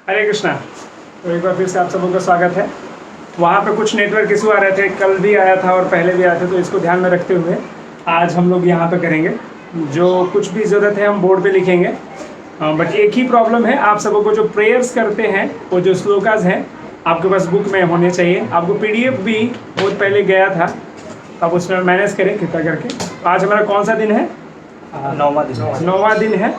हरे कृष्णा। तो एक बार फिर से आप सबों का स्वागत है। वहाँ पे कुछ नेटवर्क इशू आ रहे थे, कल भी आया था और पहले भी आया था, तो इसको ध्यान में रखते हुए आज हम लोग यहाँ पे करेंगे। जो कुछ भी ज़रूरत है हम बोर्ड पे लिखेंगे। बट एक ही प्रॉब्लम है, आप सबों को जो प्रेयर्स करते हैं वो जो श्लोकाज हैं आपके पास बुक में होने चाहिए। आपको PDF भी बहुत पहले गया था, आप उसमें मैनेज करें कृपया करके। आज हमारा कौन सा दिन है? 9वां दिन है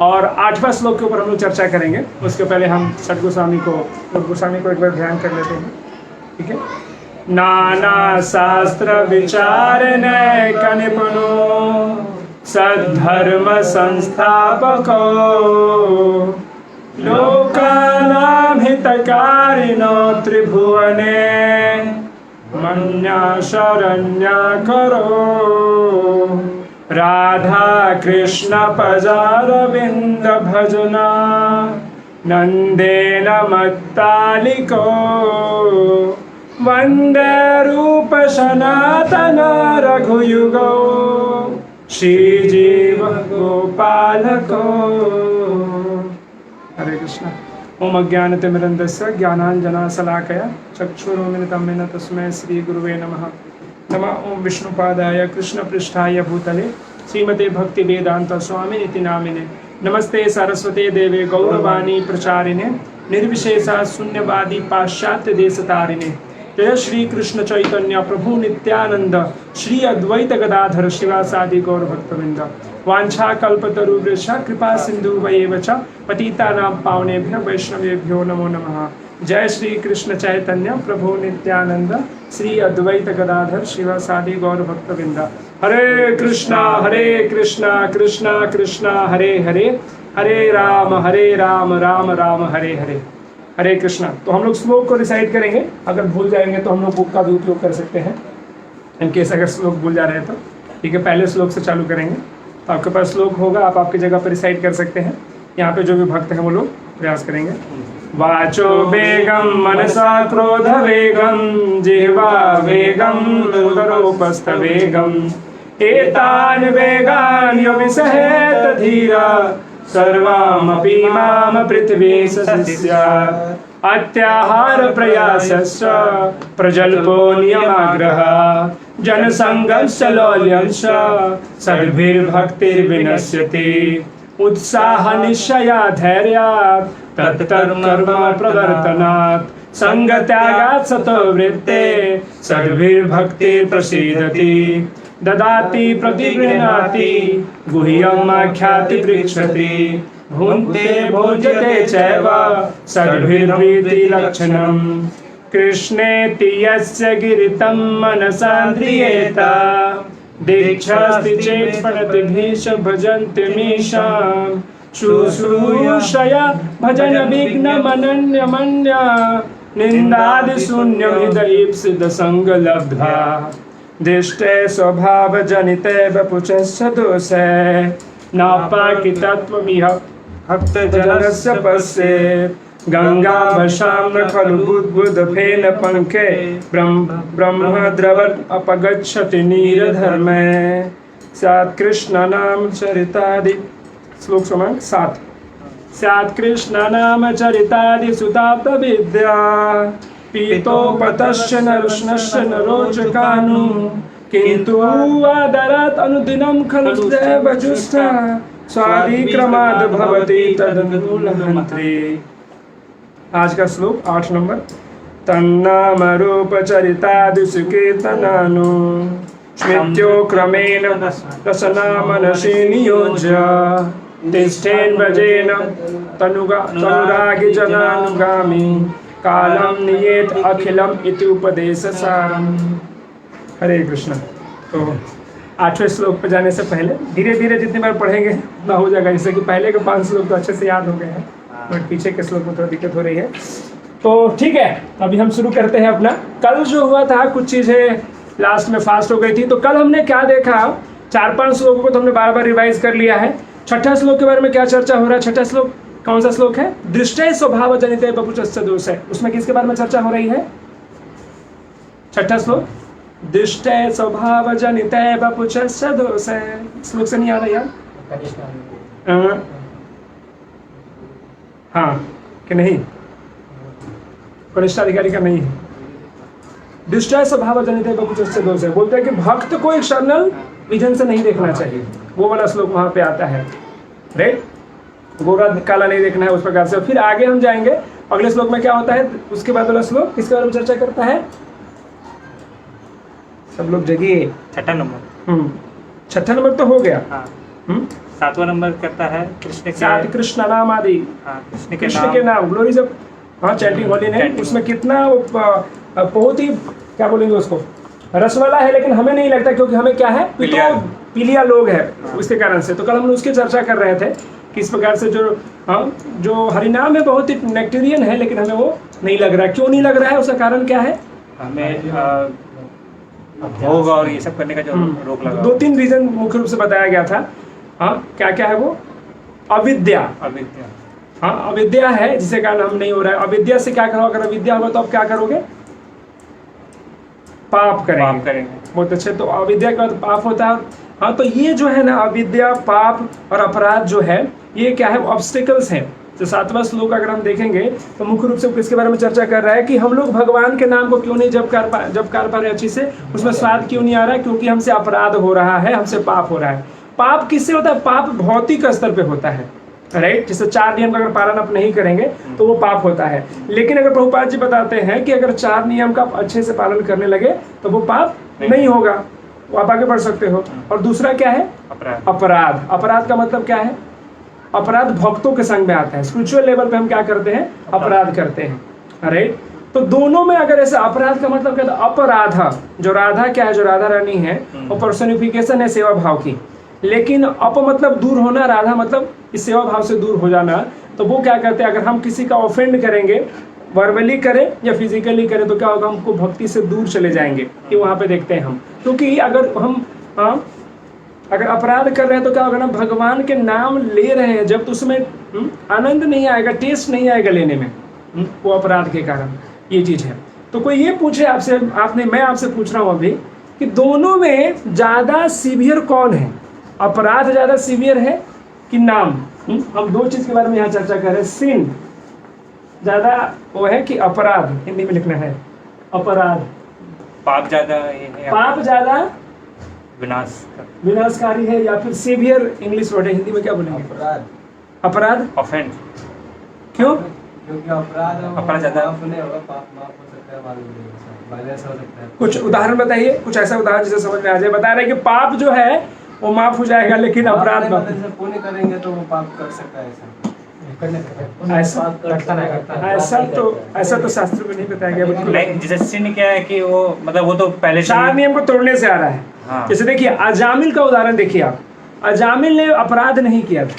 और 8वां श्लोक के ऊपर हम लोग चर्चा करेंगे। उसके पहले हम षट गोस्वामी को एक बार ध्यान कर लेते हैं, ठीक है। नाना शास्त्र विचार नैक निपुणो सद्धर्म संस्थापको लोकानां हितकारिणो त्रिभुवने मन्या शरण्या करो राधा कृष्ण पदारविंद भजना नंदेन मत्तालिको वंदे रूप सनातन रघुयुगो श्रीजीव गोपालको। हरे कृष्ण। ओम अज्ञानतिमिरन्धस्य ज्ञानाञ्जनशलाकया चक्षुरुन्मिलितं येन तस्मै श्रीगुरुवे नमः। नमः ओम विष्णुपादाय कृष्णपृष्ठाय भूतले श्रीमते भक्तिवेदांत स्वामिनिति नामिने नमस्ते सरस्वते देवे गौरवाणी प्रचारिणे निर्विशेषा शून्यवादी पाश्चात्य देशतारिणे जय श्री कृष्ण चैतन्य प्रभु नित्यानंद श्री अद्वैत गदाधर शिवासादि गौर भक्तवृंद वांछा कल्पतरुवृक्ष कृपा सिंधु वयेव च पतितानां पावनेभ्यो वैष्णवेभ्यो नमो नमः। जय श्री कृष्ण चैतन्य प्रभु नित्यानंद श्री अद्वैत गदाधर शिवासादि गौर भक्तवृंद। हरे कृष्णा कृष्णा कृष्णा हरे हरे, हरे राम राम राम हरे हरे। हरे कृष्णा। तो हम लोग श्लोक को रिसाइट करेंगे। अगर भूल जाएंगे तो हम लोग बुक का भी उपयोग कर सकते हैं, इनकेस अगर श्लोक भूल जा रहे हैं तो ठीक है। पहले श्लोक से चालू करेंगे, तो आपके पास श्लोक होगा, आप आपकी जगह पर रिसाइट कर सकते हैं। यहाँ पे जो भी भक्त हैं वो लोग प्रयास करेंगे। वाचो वेगम मनसा क्रोध वेगम जिह्वा वेगम उदरोपस्थ वेगम एतान वेगान यो विसहेत धीरा सर्वामपि माम पृथ्वी सस्यात् अत्याहार प्रयासश्च प्रजल्पो नियमाग्रह जनसंगश्च लौल्यंश्च सद्भिर्भक्तिर्विनश्यति उत्साह निश्चया धैर्यात् तत्कर्म प्रवर्तनात् संगत्यागात् सतोवृत्ते सद्भिर्भक्तिर्प्रसीदति ददाति प्रतिगृह्णाति गुह्यम् आख्याति पृच्छति भुङ्क्ते भोज्यते चैव सद्भिर्प्रीतिलक्षणम् कृष्णेति यस्य गिरितं मनसान्द्रियेत दीक्षास्ति चेत् प्रणतिभिश्च भजन्त्यमीशाम् शुश्रूषया भजन विघ्नमनन्यमन्या निन्दादिशून्यं हृदयीप्सितसङ्गलब्धा दृष्टे स्वभावजनिते वपुषस्य दोषे नापाकितत्वमिह भक्तजनस्य पश्येत् गङ्गाभसां न खलु बुद्बुदफेन पङ्के ब्रह्मद्रवत् अपगच्छति नीरधर्मे स्यात् कृष्णनाम चरितादि। श्लोक क्रमांक 7। स्यात् कृष्णनाम चरितादि सुताप्त विद्या पीतोपतश्च न रुष्णश्च न रोचकानु किन्तु आदरात् अनुदिनं खलु देवजुष्टा स्वादिक्रमाद् भवति तदनुलहन्त्री। आज का श्लोक 8 नंबर। तन्नाम रूप चरितादिषु कीर्तनानु स्मृत्यो क्रमेण दशनामनसि नियोज्य तिष्ठेन् भजेन तनुरागि जनानुगामी कालम नियेत अखिलम इति उपदेशसारम। हरे कृष्ण। तो 8वें श्लोक पर जाने से पहले धीरे धीरे जितनी बार पढ़ेंगे उतना हो जाएगा, जैसे कि पहले के 5 श्लोक तो अच्छे से याद हो गए हैं, बट पीछे के श्लोक में थोड़ा दिक्कत हो रही है। तो ठीक है, अभी हम शुरू करते हैं अपना। कल जो हुआ था कुछ चीज़ें लास्ट में फास्ट हो गई थी, तो कल हमने क्या देखा, 4-5 श्लोकों को तो हमने बार बार रिवाइज कर लिया है। 6ठा श्लोक के बारे में क्या चर्चा हो रहा है? 6ठा श्लोक कौन सा श्लोक है? दृष्टे स्वभाव जनिते वपुषस्य दोष है। उसमें किसके बारे में चर्चा हो रही है? 6ठा श्लोक दृष्टे स्वभाव जनिते वपुषस्य दोष है। श्लोक से नहीं आ रहा यार? हाँ, कि नहीं? कनिष्ठाधिकारी का नहीं है। दृष्टया स्वभाव जनित कुछ उससे दोष है। बोलते हैं कि भक्त को एक्सटर्नल विजन से नहीं देखना चाहिए, वो वाला श्लोक वहां पे आता है, राइट? गोरा काला नहीं देखना है उस प्रकार से। फिर आगे हम जाएंगे, अगले श्लोक में क्या होता है, उसके बाद वाला श्लोक किसके बारे में चर्चा करता है? सब लोग जगिए। छठा नंबर। छठा नंबर तो हो गया। सातवां नंबर करता है कृष्ण के, सात कृष्ण नाम आदि। कृष्ण के नाम, ग्लोरी जब चैंटिंग होली नेम, उसमें कितना बहुत ही क्या बोलेंगे उसको, रस वाला है, लेकिन हमें नहीं लगता, क्योंकि हमें क्या है, पीलिया लोग है, उसके कारण से। तो कल हम उसकी चर्चा कर रहे थे कि इस प्रकार से जो हरिनाम है बहुत ही नेक्टेरियन है, लेकिन हमें वो नहीं लग रहा है। क्यों नहीं लग रहा है, उसका कारण क्या है? हमें भोग और ये सब करने का जो रोक लगा। 2-3 रीजन मुख्य रूप से बताया गया था। क्या क्या है वो? अविद्या। अविद्या है, जिसके कारण हम नहीं हो रहा है। अविद्या से क्या करो, अगर अविद्या होगा तो आप क्या करोगे? पाप करेंगे। बहुत अच्छे। तो अविद्या के बाद पाप होता है। तो ये जो है ना, अविद्या, पाप और अपराध जो है, ये क्या है, ऑब्स्टिकल्स हैं। तो 7वां श्लोक अगर हम देखेंगे तो मुख्य रूप से किसके बारे में चर्चा कर रहा है कि हम लोग भगवान के नाम को क्यों नहीं जप कर पा रहे अच्छी से, उसमें स्वाद क्यों नहीं आ रहा है? क्योंकि हमसे अपराध हो रहा है, हमसे पाप हो रहा है। पाप किससे होता है? पाप भौतिक स्तर पे होता है, राइट? जैसे 4 नियम का अगर पालन आप नहीं करेंगे तो वो पाप होता है। लेकिन अगर प्रभुपाद जी बताते हैं कि अगर 4 नियम का आप अच्छे से पालन करने लगे तो वो पाप नहीं होगा, वो आप आगे बढ़ सकते हो। और दूसरा क्या है? अपराध। अपराध का मतलब क्या है? अपराध भक्तों के संग में आता है। स्पिरिचुअल लेवल पे हम क्या करते हैं? अपराध करते हैं, राइट? तो दोनों में अगर ऐसे अपराध का मतलब क्या था? अपराधा, जो राधा क्या है, जो राधा रानी है, वो पर्सोनिफिकेशन है सेवा भाव की। लेकिन अप मतलब दूर होना, राधा मतलब इस सेवा भाव से दूर हो जाना। तो वो क्या करते हैं, अगर हम किसी का ऑफेंड करेंगे, वर्बली करें या फिजिकली करें, तो क्या होगा, हमको भक्ति से दूर चले जाएंगे। कि वहाँ पे देखते हैं हम, क्योंकि अगर हम अगर अपराध कर रहे हैं तो क्या होगा ना, भगवान के नाम ले रहे हैं जब, तो उसमें आनंद नहीं आएगा, टेस्ट नहीं आएगा लेने में, वो अपराध के कारण ये चीज है। तो कोई ये पूछे आपसे, मैं आपसे पूछ रहा हूँ अभी कि दोनों में ज्यादा सीवियर कौन है? अपराध ज्यादा सीवियर है कि नाम? हम 2 चीज के बारे में यहाँ चर्चा कर रहे हैं। सिन ज्यादा वो है कि अपराध? हिंदी में लिखना है अपराध। पाप ज्यादा, पाप ज्यादा विनाशकारी है, या फिर सीवियर इंग्लिश वर्ड है, हिंदी में क्या बोलेंगे? अपराध। ऑफेंड। क्यों? क्योंकि अपराध ज्यादा नहीं होगा, पाप माफ हो सकता है, कुछ उदाहरण बताइए, कुछ ऐसा उदाहरण जिसे समझ में आ जाए। बता रहे कि पाप जो है वो माफ हो जाएगा, लेकिन अपराध पुण्य करेंगे तो वो पाप कर सकता है। ऐसा तो शास्त्र में नहीं बताया गया। जैसे सिन क्या है कि वो मतलब वो तो पहले 4 नियम को तोड़ने से आ रहा है। जैसे देखिए अजामिल का उदाहरण देखिए आप। अजामिल ने अपराध नहीं किया था,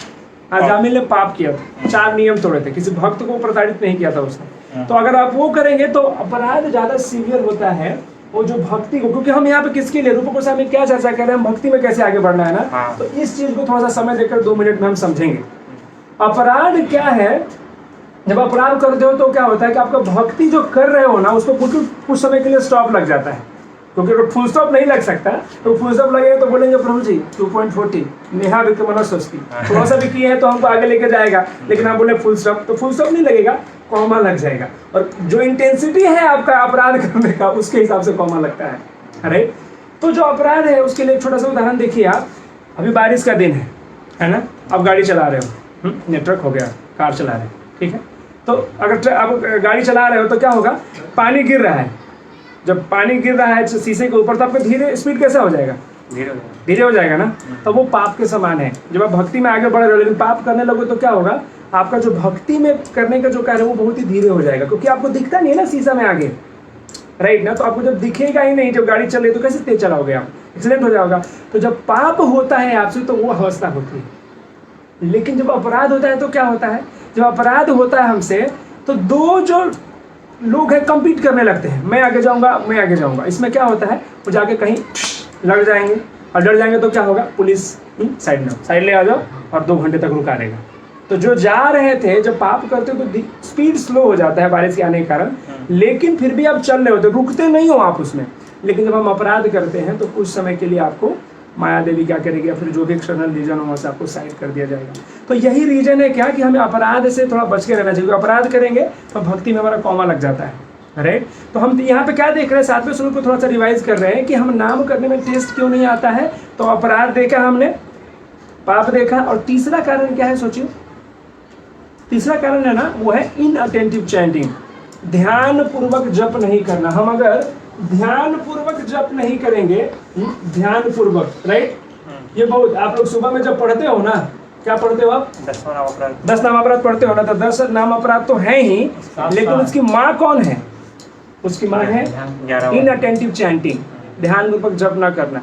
अजामिल ने पाप किया था, 4 नियम तोड़े थे, किसी भक्त को प्रताड़ित नहीं किया था उसने। तो अगर आप वो करेंगे तो अपराध ज्यादा सीवियर होता है वो जो भक्ति को, क्योंकि हम यहाँ पे किसके लिए, रूप गोस्वामी क्या चर्चा कर रहे हैं, हम भक्ति में कैसे आगे बढ़ना है ना। तो इस चीज को थोड़ा सा समय देकर 2 मिनट में हम समझेंगे। अपराध क्या है? जब अपराध करते हो तो क्या होता है कि आपका भक्ति जो कर रहे हो ना, उसको कुछ समय के लिए स्टॉप लग जाता है। क्योंकि अगर फुल स्टॉप नहीं लग सकता, तो फुल स्टॉप लगेगा तो बोलेंगे प्रभु जी 2.40 नेहा विक्रमणा सोचती, थोड़ा सा भी किए हैं तो हमको आगे लेके जाएगा। लेकिन हम बोले फुल स्टॉप, तो फुल स्टॉप नहीं लगेगा, कॉमा लग जाएगा। और जो इंटेंसिटी है आपका अपराध करने का, उसके हिसाब से कॉमा लगता है। अरे तो जो अपराध है उसके लिए एक छोटा सा उदाहरण देखिए आप। अभी बारिश का दिन है ना, आप गाड़ी चला रहे हो, नेटवर्क हो गया, कार चला रहे हैं, ठीक है। तो अगर आप गाड़ी चला रहे हो तो क्या होगा, पानी गिर रहा है। जब पानी गिर रहा है शीशे के ऊपर, तो आपका धीरे स्पीड कैसा हो जाएगा, धीरे हो जाएगा ना। तो वो पाप के समान है। जब आप भक्ति में आगे बढ़ रहे हो लेकिन पाप करने लगो तो क्या होगा, आपका जो भक्ति में करने का जो कार्य है वो बहुत ही धीरे हो जाएगा, क्योंकि आपको दिखता नहीं है ना शीशा में आगे, राइट ना। तो आपको जब दिखेगा ही नहीं, जब गाड़ी चल रही तो कैसे तेज चलाओगे आप, एक्सीडेंट हो जाएगा। तो जब पाप होता है आपसे तो वो अवस्था होती है। लेकिन जब अपराध होता है तो क्या होता है, जब अपराध होता है हमसे तो 2 जो लोग हैं कंपीट करने लगते हैं, मैं आगे जाऊंगा, मैं आगे जाऊंगा। इसमें क्या होता है, वो जाके कहीं लड़ जाएंगे और डर जाएंगे तो क्या होगा, पुलिस साइड ले आ जाओ और 2 घंटे तक रुका देगा। तो जो जा रहे थे, जब पाप करते हो तो स्पीड स्लो हो जाता है बारिश के आने के कारण, लेकिन फिर भी आप चल रहे होते, रुकते नहीं हो आप उसमें। लेकिन जब हम अपराध करते हैं तो कुछ समय के लिए आपको माया देवी क्या करेगी, या फिर जो भी एक्सटर्नल रीजन हो वहाँ से आपको साइड कर दिया जाएगा। तो यही रीजन है क्या कि हमें अपराध से थोड़ा बच के रहना चाहिए, क्योंकि अपराध करेंगे तो भक्ति में हमारा कौमा लग जाता है, राइट। तो हम यहाँ पे क्या देख रहे हैं, 7वें श्लोक को थोड़ा सा रिवाइज कर रहे हैं कि हम नाम करने में टेस्ट क्यों नहीं आता है। तो अपराध देखा हमने, पाप देखा, और तीसरा कारण क्या है सोचिए, तीसरा कारण है ना वो है इनअटेंटिव चैंटिंग, ध्यान पूर्वक जप नहीं करना। हम अगर ध्यान पूर्वक जप नहीं करेंगे, ध्यान पूर्वक, राइट, ये बहुत, आप लोग सुबह में जब पढ़ते हो ना, क्या पढ़ते हो आप, 10 नाम अपराध पढ़ते हो ना, तो 10 नाम अपराध तो है ही, लेकिन उसकी माँ कौन है, उसकी माँ है इनअटेंटिव चैंटिंग, ध्यान पूर्वक जप ना करना।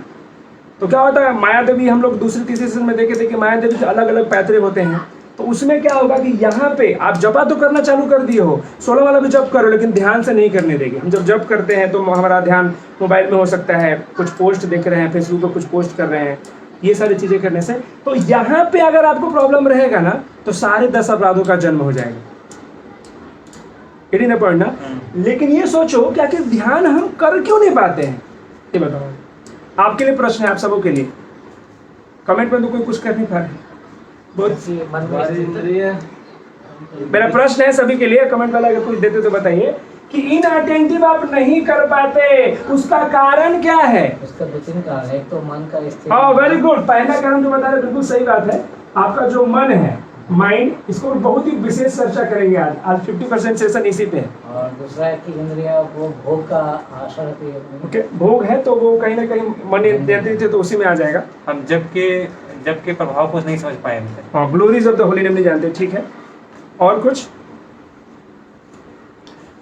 तो क्या होता है, माया देवी हम लोग दूसरे तीसरे सेशन में देखे थे कि माया देवी के अलग अलग पैतरे होते हैं। तो उसमें क्या होगा कि यहाँ पे आप जपा तो करना चालू कर दिए हो, 16 वाला भी जप करो, लेकिन ध्यान से नहीं करने देगी। हम जब जप करते हैं तो हमारा ध्यान मोबाइल में हो सकता है, कुछ पोस्ट देख रहे हैं, फेसबुक पर कुछ पोस्ट कर रहे हैं, ये सारी चीजें करने से। तो यहाँ पे अगर आपको प्रॉब्लम रहेगा ना, तो सारे 10 अपराधों का जन्म हो जाएगा, ना पढ़ना। लेकिन ये सोचो कि आखिर ध्यान हम कर क्यों नहीं पाते हैं, ये बताओ। आपके लिए प्रश्न है, आप सबों के लिए। कमेंट में तो कोई कुछ कर नहीं पा रहे, मेरा प्रश्न है सभी के लिए, कमेंट वाला अगर कुछ देते तो बताइए कि इनअटेंटिव आप नहीं कर पाते, उसका कारण क्या है। उसका 2-3 कारण है। एक तो मन का स्थिति। हाँ, वेरी गुड, पहला कारण जो बता रहे बिल्कुल सही बात है, आपका जो मन है, माइंड, इसको बहुत ही विशेष चर्चा करेंगे आज 50% सेशन इसी पे है। और दूसरा है कि इंद्रिया वो भोग का आशा रहती है। ओके, भोग है तो वो कहीं ना कहीं मन देते थे तो उसी में आ जाएगा। हम जब के प्रभाव को नहीं समझ पाएंगे। हाँ, glories of the holy name नहीं जानते, ठीक है। और कुछ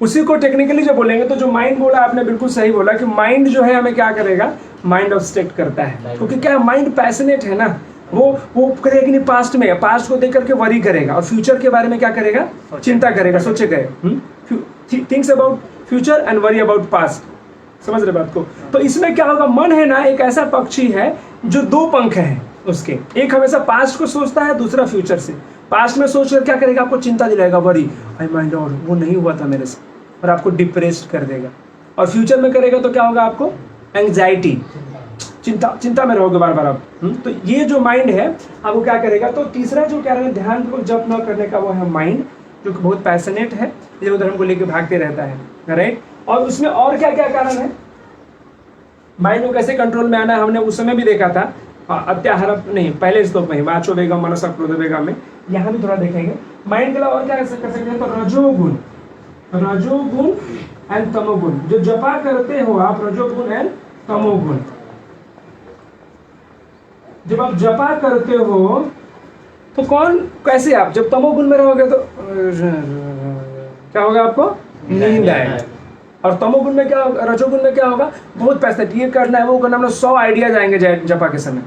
उसी को टेक्निकली जो बोलेंगे तो जो माइंड बोला आपने बिल्कुल सही बोला कि माइंड जो है हमें क्या करेगा, माइंड ऑब्स्ट्रक्ट करता है, क्योंकि क्या माइंड पैशनेट है ना, वो करेगा नहीं, पास्ट में, पास्ट को देख करके वरी करेगा, और फ्यूचर के बारे में क्या करेगा, चिंता करेगा, सोचेगा, thinks about future and worry about past. समझ रहे बात को। तो इसमें क्या होगा, मन है ना एक ऐसा पक्षी है जो 2 पंख हैं उसके, एक हमेशा पास्ट को सोचता है, दूसरा फ्यूचर से। पास्ट में सोचकर क्या करेगा, आपको चिंता दिलाएगा, वरी, आई माइंड, और वो नहीं हुआ था मेरे से, और आपको डिप्रेस्ड कर देगा। और फ्यूचर में करेगा तो क्या होगा, आपको एंग्जाइटी, चिंता में रहोगे बार बार आप। तो ये जो माइंड है आपको क्या करेगा। तो तीसरा जो कारण है ध्यान को जप न करने का, वो है माइंड, जो कि बहुत पैशनेट है, इधर उधर हमको लेके भागते रहता है, राइट। और उसमें और क्या क्या कारण है, माइंड को कैसे कंट्रोल में आना है, हमने उस समय भी देखा था, अत्याहार नहीं, पहले श्लोक में ही, वाचो वेगम मनसा क्रोध वेगम में, यहाँ भी थोड़ा देखेंगे। माइंड के अलावा और क्या कर सकते हैं, तो रजोगुण एंड तमोगुण, जो जपा करते हो आप, रजोगुण एंड तमोगुण, जब आप जपा करते हो तो कौन, कैसे आप जब तमोगुण में रहोगे तो क्या होगा, आपको नींद आएगा। और तमोगुण में क्या होगा, रजोगुण में क्या होगा, बहुत पैसा, ये करना है वो करना है, 100 आइडियाज आएंगे जपा के समय,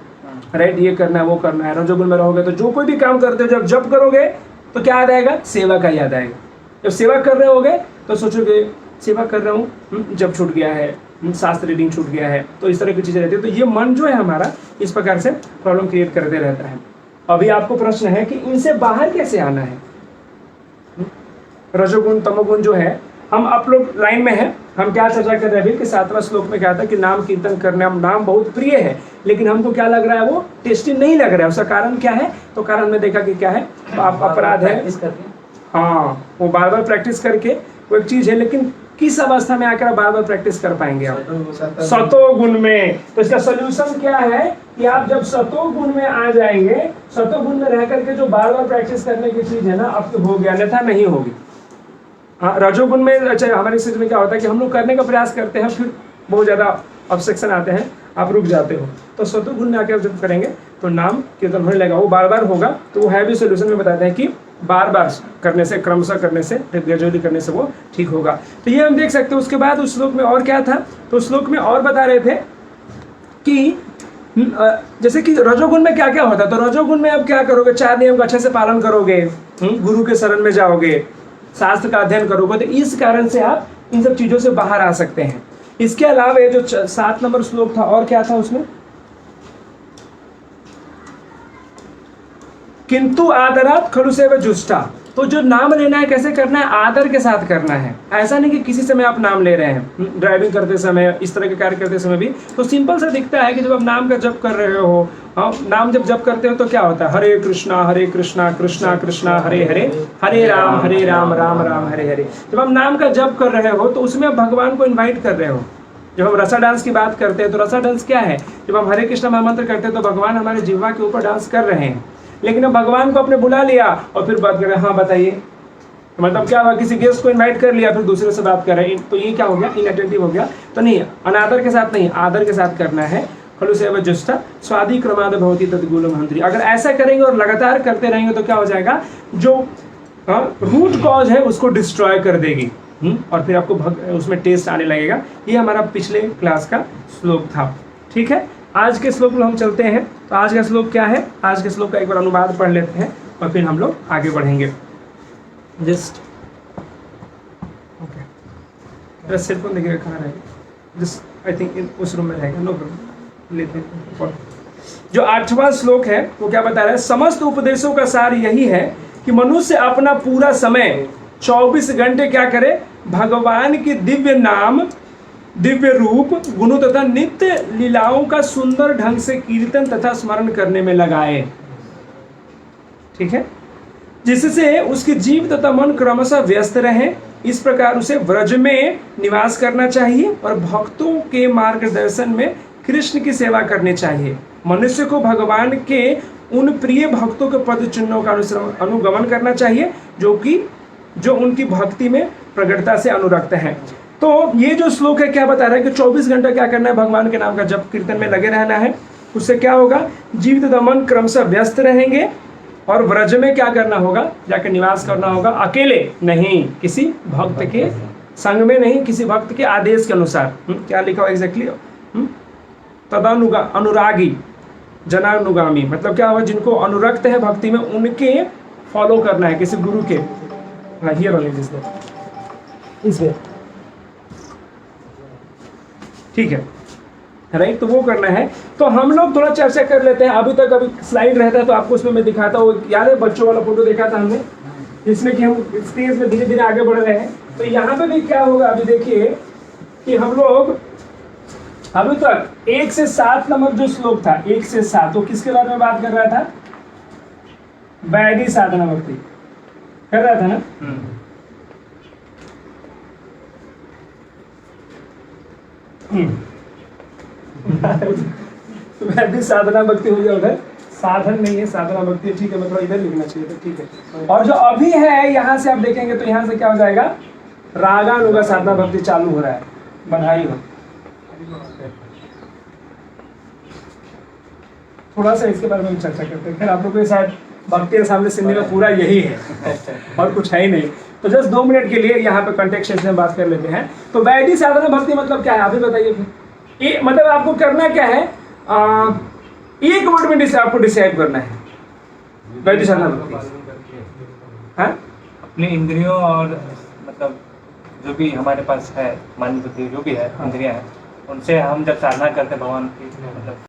राइट, ये करना है वो करना है। रजोगुण में रहोगे तो जो कोई भी काम करते हो, जब जप करोगे तो क्या याद आएगा, सेवा का याद आएगा। जब सेवा कर रहे होगे तो सोचोगे सेवा कर रहा हूँ, जब छूट गया है, शास्त्र रीडिंग छूट गया है, तो इस तरह की चीजें रहती है। तो ये मन जो है हमारा इस प्रकार से प्रॉब्लम क्रिएट करते रहता है। अभी आपको प्रश्न है कि इनसे बाहर कैसे आना है। रजोगुण तमोगुण जो है, हम आप लोग लाइन में है, हम क्या चर्चा कर रहे हैं कि 7वां श्लोक में क्या था कि नाम कीर्तन करने, हम नाम बहुत प्रिय है, लेकिन हमको क्या लग रहा है, वो टेस्टी नहीं लग रहा है। उसका कारण क्या है, तो कारण में देखा कि क्या है, अपराध है। हाँ, वो बार बार प्रैक्टिस करके वो एक चीज है, लेकिन किस अवस्था में आकर बार बार प्रैक्टिस कर पाएंगे आप, सतोगुण में। तो इसका सोल्यूशन क्या है कि आप जब सतोगुण में आ जाएंगे, सतोगुण में रह करके जो बार बार प्रैक्टिस करने की चीज है ना, अब तो हो गया, अन्यथा नहीं होगी। हाँ, रजोगुण में, अच्छा हमारे स्थिति में क्या होता है कि हम लोग करने का प्रयास करते हैं, फिर बहुत ज़्यादा ऑब्स्ट्रक्शन आते हैं, आप रुक जाते हो। तो सतोगुण में आकर जब करेंगे तो नाम कीर्तन होने लगेगा, वो बार बार होगा। तो वो है भी सोल्यूशन में बताते हैं कि बार बार करने से, क्रमशः करने से, ग्रेजुअली करने से वो ठीक होगा। तो ये हम देख सकते हैं। उसके बाद उस श्लोक में और क्या था, तो श्लोक में और बता रहे थे कि जैसे कि रजोगुण में क्या क्या होता है। तो रजोगुण में अब क्या करोगे, 4 नियम का अच्छे से पालन करोगे, गुरु के शरण में जाओगे, शास्त्र का अध्ययन करोगे, तो इस कारण से आप इन सब चीजों से बाहर आ सकते हैं। इसके अलावा ये जो 7 नंबर श्लोक था, और क्या था उसमें, किंतु आदरात खलु सेव जुष्टा, तो जो नाम लेना है कैसे करना है, आदर के साथ करना है। ऐसा नहीं कि किसी समय आप नाम ले रहे हैं, ड्राइविंग करते समय, इस तरह के कार्य करते समय भी तो सिंपल सा दिखता है कि जब आप नाम का जप कर रहे हो, हाँ, नाम जब जप करते हो तो क्या होता है, हरे कृष्णा कृष्णा कृष्णा हरे हरे, हरे राम राम राम हरे हरे। जब आप नाम का जप कर रहे हो तो उसमें आप भगवान को इन्वाइट कर रहे हो। जब हम रसा डांस की बात करते हैं तो रसा डांस क्या है, जब हम हरे कृष्णा महामंत्र करते हैं तो भगवान हमारे जिह्वा के ऊपर डांस कर रहे हैं। लेकिन अब भगवान को आपने बुला लिया और फिर बात कर रहे हैं, हाँ बताइए, मतलब क्या हुआ, किसी गेस्ट को इनवाइट कर लिया फिर दूसरे से बात कर रहे हैं, तो ये क्या हो गया, इनअटेंटिव हो गया। तो नहीं, अनादर के साथ नहीं, आदर के साथ करना है। खलु सेवा जुष्टा स्वादि क्रमाद भवती तद्गुलम हंत्री। अगर ऐसा करेंगे और लगातार करते रहेंगे तो क्या हो जाएगा, जो रूट कॉज है उसको डिस्ट्रॉय कर देगी और फिर आपको उसमें टेस्ट आने लगेगा। ये हमारा पिछले क्लास का श्लोक था। ठीक है, आज के श्लोक में हम चलते हैं। तो आज का श्लोक क्या है, आज के श्लोक का एक बार अनुवाद पढ़ लेते हैं और फिर हम लोग आगे बढ़ेंगे। जस्ट ओके, मेरा सेल फोन देखिएगा कहाँ रहेगा, जस्ट आई थिंक उस रूम में रहेगा, नो प्रॉब्लम, लेते हैं। जो 8वां श्लोक है वो क्या बता रहा है, समस्त उपदेशों का सार यही है कि मनुष्य अपना पूरा समय 24 घंटे क्या करे, भगवान के दिव्य नाम, दिव्य रूप, गुणों तथा नित्य लीलाओं का सुंदर ढंग से कीर्तन तथा स्मरण करने में लगाए। ठीक है, जिससे उसके जीव तथा मन क्रमशः व्यस्त रहे। इस प्रकार उसे व्रज में निवास करना चाहिए और भक्तों के मार्गदर्शन में कृष्ण की सेवा करनी चाहिए। मनुष्य को भगवान के उन प्रिय भक्तों के पद चिन्हों का अनुगमन करना चाहिए जो उनकी भक्ति में प्रगटता से अनुरक्त है। तो ये जो श्लोक है क्या बता रहा है कि 24 घंटा क्या करना है, भगवान के नाम का जप कीर्तन में लगे रहना है। उससे क्या होगा, जीव तथा मन क्रमशः व्यस्त रहेंगे और व्रज में क्या करना होगा, जाकर निवास करना होगा, अकेले नहीं, किसी भक्त के संग में नहीं, किसी भक्त के आदेश के अनुसार। क्या लिखा हुआ एग्जैक्टली, अनुरागी जनानुगामी, मतलब क्या होगा, जिनको अनुरक्त है भक्ति में उनके फॉलो करना है, किसी गुरु के। हियर ओनली दिस इसमें, ठीक है, राइट, तो वो करना है। तो हम लोग थोड़ा चर्चा कर लेते हैं। अभी तक अभी स्लाइड रहता है तो आपको उसमें मैं दिखाता हूँ, याद है बच्चों वाला फोटो देखा था हमने, जिसमें कि हम स्टेज में धीरे धीरे आगे बढ़ रहे हैं। तो यहाँ पे भी क्या होगा, अभी देखिए कि हम लोग अभी तक 1 से 7 नंबर जो श्लोक था, 1 से 7, तो किसके बारे में बात कर रहा था, वैदिक साधना भक्ति कर रहा था ना। वैदिक साधना भक्ति हो गया, उधर साधन नहीं है, साधना भक्ति, ठीक है, मैं थोड़ा इधर लिखना चाहिए था, ठीक है। और जो अभी है यहाँ से आप देखेंगे तो यहाँ से क्या हो जाएगा, रागानुगा साधना भक्ति चालू हो रहा है। बधाई हो। थोड़ा सा इसके बारे में चर्चा करते हैं, फिर आप लोग को शायद भक्ति के सामने सुनने में पूरा यही है और कुछ है ही नहीं। तो जस्ट 2 मिनट के लिए यहाँ पे कॉन्टेक्स्ट में बात कर लेते हैं। तो वैदिक साधना भक्ति मतलब क्या है, अभी बताइए फिर। मतलब आपको करना क्या है, एक वर्ड में आपको डिसाइड करना है वैदिक साधना भक्ति। हाँ, अपनी इंद्रियों और मतलब जो भी हमारे पास है, मन बुद्धि जो भी है, इंद्रियां हैं, उनसे हम जब साधना करते हैं भगवान की, मतलब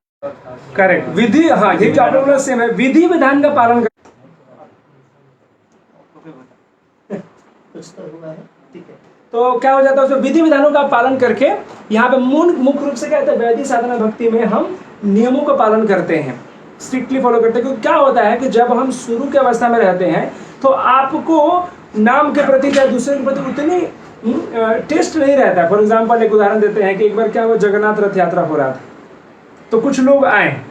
करेक्ट विधि, हाँ ये जो आप लोग सेम है, विधि विधान का पालन कर। तो क्या हो जाता है, विधि विधानों का पालन करके यहाँ पे मुख्य रूप से क्या होता है, वैदिक साधना भक्ति में हम नियमों का पालन करते हैं, स्ट्रिक्टली फॉलो करते हैं। क्योंकि क्या होता है कि जब हम शुरू की अवस्था में रहते हैं तो आपको नाम के प्रति या दूसरे के प्रति उतनी टेस्ट नहीं रहता है। फॉर एग्जाम्पल एक उदाहरण देते हैं कि एक बार क्या हुआ, जगन्नाथ रथ यात्रा हो रहा था, तो कुछ लोग आए,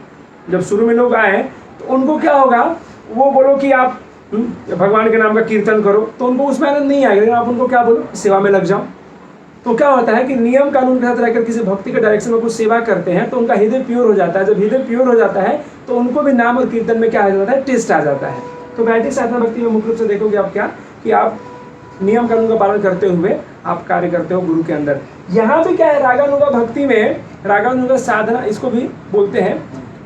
जब शुरू में लोग आए तो उनको क्या होगा, वो बोलो कि आप भगवान के नाम का कीर्तन करो, तो उनको उसमें आनंद नहीं आएगा। लेकिन आप उनको क्या बोलो, सेवा में लग जाओ। तो क्या होता है कि नियम कानून के साथ रहकर किसी भक्ति के डायरेक्शन में कुछ सेवा करते हैं तो उनका हृदय प्योर हो जाता है। जब हृदय प्योर हो जाता है तो उनको भी नाम और कीर्तन में क्या आ जाता है, टेस्ट आ जाता है। तो वैदिक साधना भक्ति में मुख्य रूप से देखोगे आप क्या, कि आप नियम कानून का पालन करते हुए आप कार्य करते हो गुरु के अंदर। यहाँ पे क्या है, रागानुगा भक्ति में, रागानुगा साधना इसको भी बोलते हैं,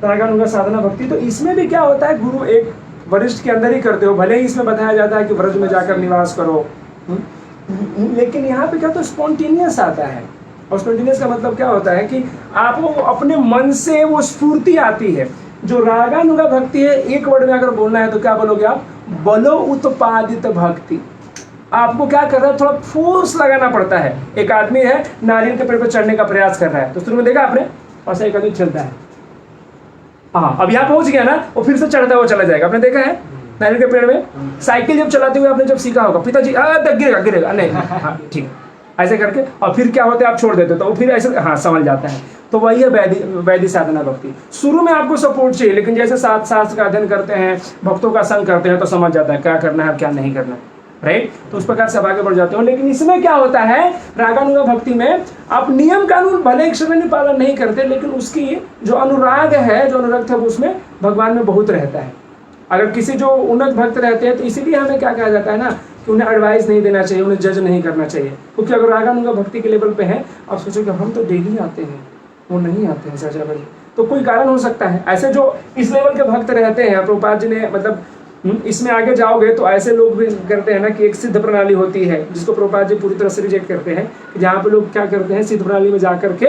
रागानुगा साधना भक्ति। तो इसमें भी क्या होता है, गुरु एक वरिष्ठ के अंदर ही करते हो, भले ही इसमें बताया जाता है कि व्रज में जाकर निवास करो, लेकिन यहाँ पे क्या तो स्पॉन्टेनियस आता है। और स्पॉन्टेनियस का मतलब क्या होता है कि आपको अपने मन से वो स्फूर्ति आती है। जो रागानुगा भक्ति है, एक वर्ड में अगर बोलना है तो क्या बोलोगे आप, बलो उत्पादित भक्ति। आपको क्या कर रहा है, थोड़ा फोर्स लगाना पड़ता है। एक आदमी है नारियल के पेड़ पर चढ़ने का प्रयास कर रहा है, तो शुरू में देखा आपने, और से एक आदमी चलता है, हाँ अब यहाँ पहुंच गया ना, वो फिर से चढ़ता हुआ चला जाएगा। आपने देखा है नारियल के पेड़ में? साइकिल जब चलाते हुए आपने जब सीखा होगा, पिताजी गिरेगा गिरेगा नहीं, हाँ ठीक, ऐसे करके, और फिर क्या होता है, आप छोड़ देते हो तो वो फिर ऐसे हाँ संभल जाता है। तो वही है वैदिक साधना भक्ति। शुरू में आपको सपोर्ट चाहिए, लेकिन जैसे शास्त्र का अध्ययन करते हैं, भक्तों का संग करते हैं, तो समझ जाता है क्या करना है क्या नहीं करना है, राइट। तो उस प्रकार से आप आगे बढ़ जाते हो। लेकिन इसमें क्या होता है, रागानुगा भक्ति में आप नियम कानून भले अक्षर में पालन नहीं करते, लेकिन उसकी जो अनुराग है, जो अनुरक्त है, उसमें भगवान में बहुत रहता है। अगर किसी जो उन्नत भक्त रहते हैं, तो इसीलिए हमें क्या कहा जाता है ना, कि उन्हें एडवाइस नहीं देना चाहिए, उन्हें जज नहीं करना चाहिए। क्योंकि अगर रागानुगा भक्ति के लेवल पे है, आप सोचो कि हम तो डेली आते हैं, वो नहीं आते हैं चाचा भाई, तो कोई कारण हो सकता है। ऐसे जो इस लेवल के भक्त रहते हैं, प्रभुपाद जी ने मतलब इसमें आगे जाओगे तो ऐसे लोग भी करते हैं ना कि एक सिद्ध प्रणाली होती है, जिसको प्रभुपाद जी पूरी तरह से रिजेक्ट करते हैं, कि जहाँ पे लोग क्या करते हैं, सिद्ध प्रणाली में जा करके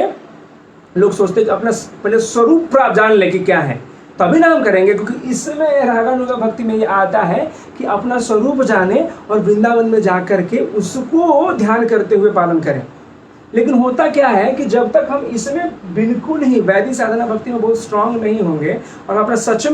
लोग सोचते हैं कि अपना पहले स्वरूप प्राप्त जान ले कि क्या है, तभी नाम करेंगे। क्योंकि इसमें रागानुगा भक्ति में ये आता है कि अपना स्वरूप जाने और वृंदावन में जा करके उसको ध्यान करते हुए पालन करें। लेकिन होता क्या है कि जब तक हम इसमें बिल्कुल ही वैदिक साधना भक्ति में बहुत स्ट्रांग नहीं होंगे, और अपना सच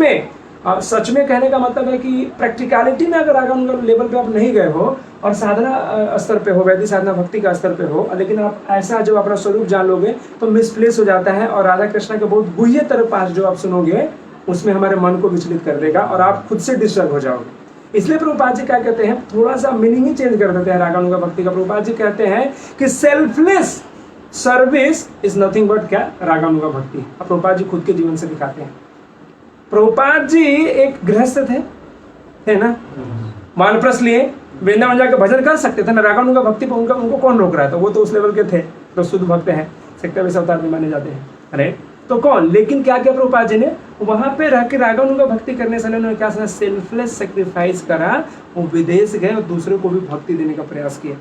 में कहने का मतलब है कि प्रैक्टिकलिटी में अगर रागानुगा लेवल पे आप नहीं गए हो, और साधना स्तर पे हो, वैदिक साधना भक्ति का स्तर पे हो, लेकिन आप ऐसा जब अपना स्वरूप जान लोगे तो मिसप्लेस हो जाता है, और राधा कृष्ण के बहुत गुह्य तरफ पास जो आप सुनोगे, उसमें हमारे मन को विचलित कर देगा, और आप खुद से डिस्टर्ब हो जाओगे। इसलिए प्रभुपाद जी क्या कहते हैं, थोड़ा सा मीनिंग ही चेंज कर देते हैं रागानुगा भक्ति का। प्रभुपाद जी कहते हैं कि selfless service is nothing but क्या, रागानुगा भक्ति। अब प्रभुपाद जी खुद के जीवन से दिखाते हैं। प्रभुपाद जी एक गृहस्थ थे, है ना, वानप्रस्थ लिए, वृंदावन जाकर भजन कर सकते थे ना, रागानुगा भक्ति पर उनको कौन रोक रहा था, वो तो उस लेवल के थे, तो शुद्ध भक्त हैं, सेक्टर अवतार में माने जाते हैं, अरे तो कौन। लेकिन क्या किया प्रभुपाद जी ने, वहां पे रह के रागानुगा भक्ति करने से उन्होंने क्या सेल्फलेस सेक्रीफाइस करा, वो विदेश गए और दूसरे को भी भक्ति देने का प्रयास किया।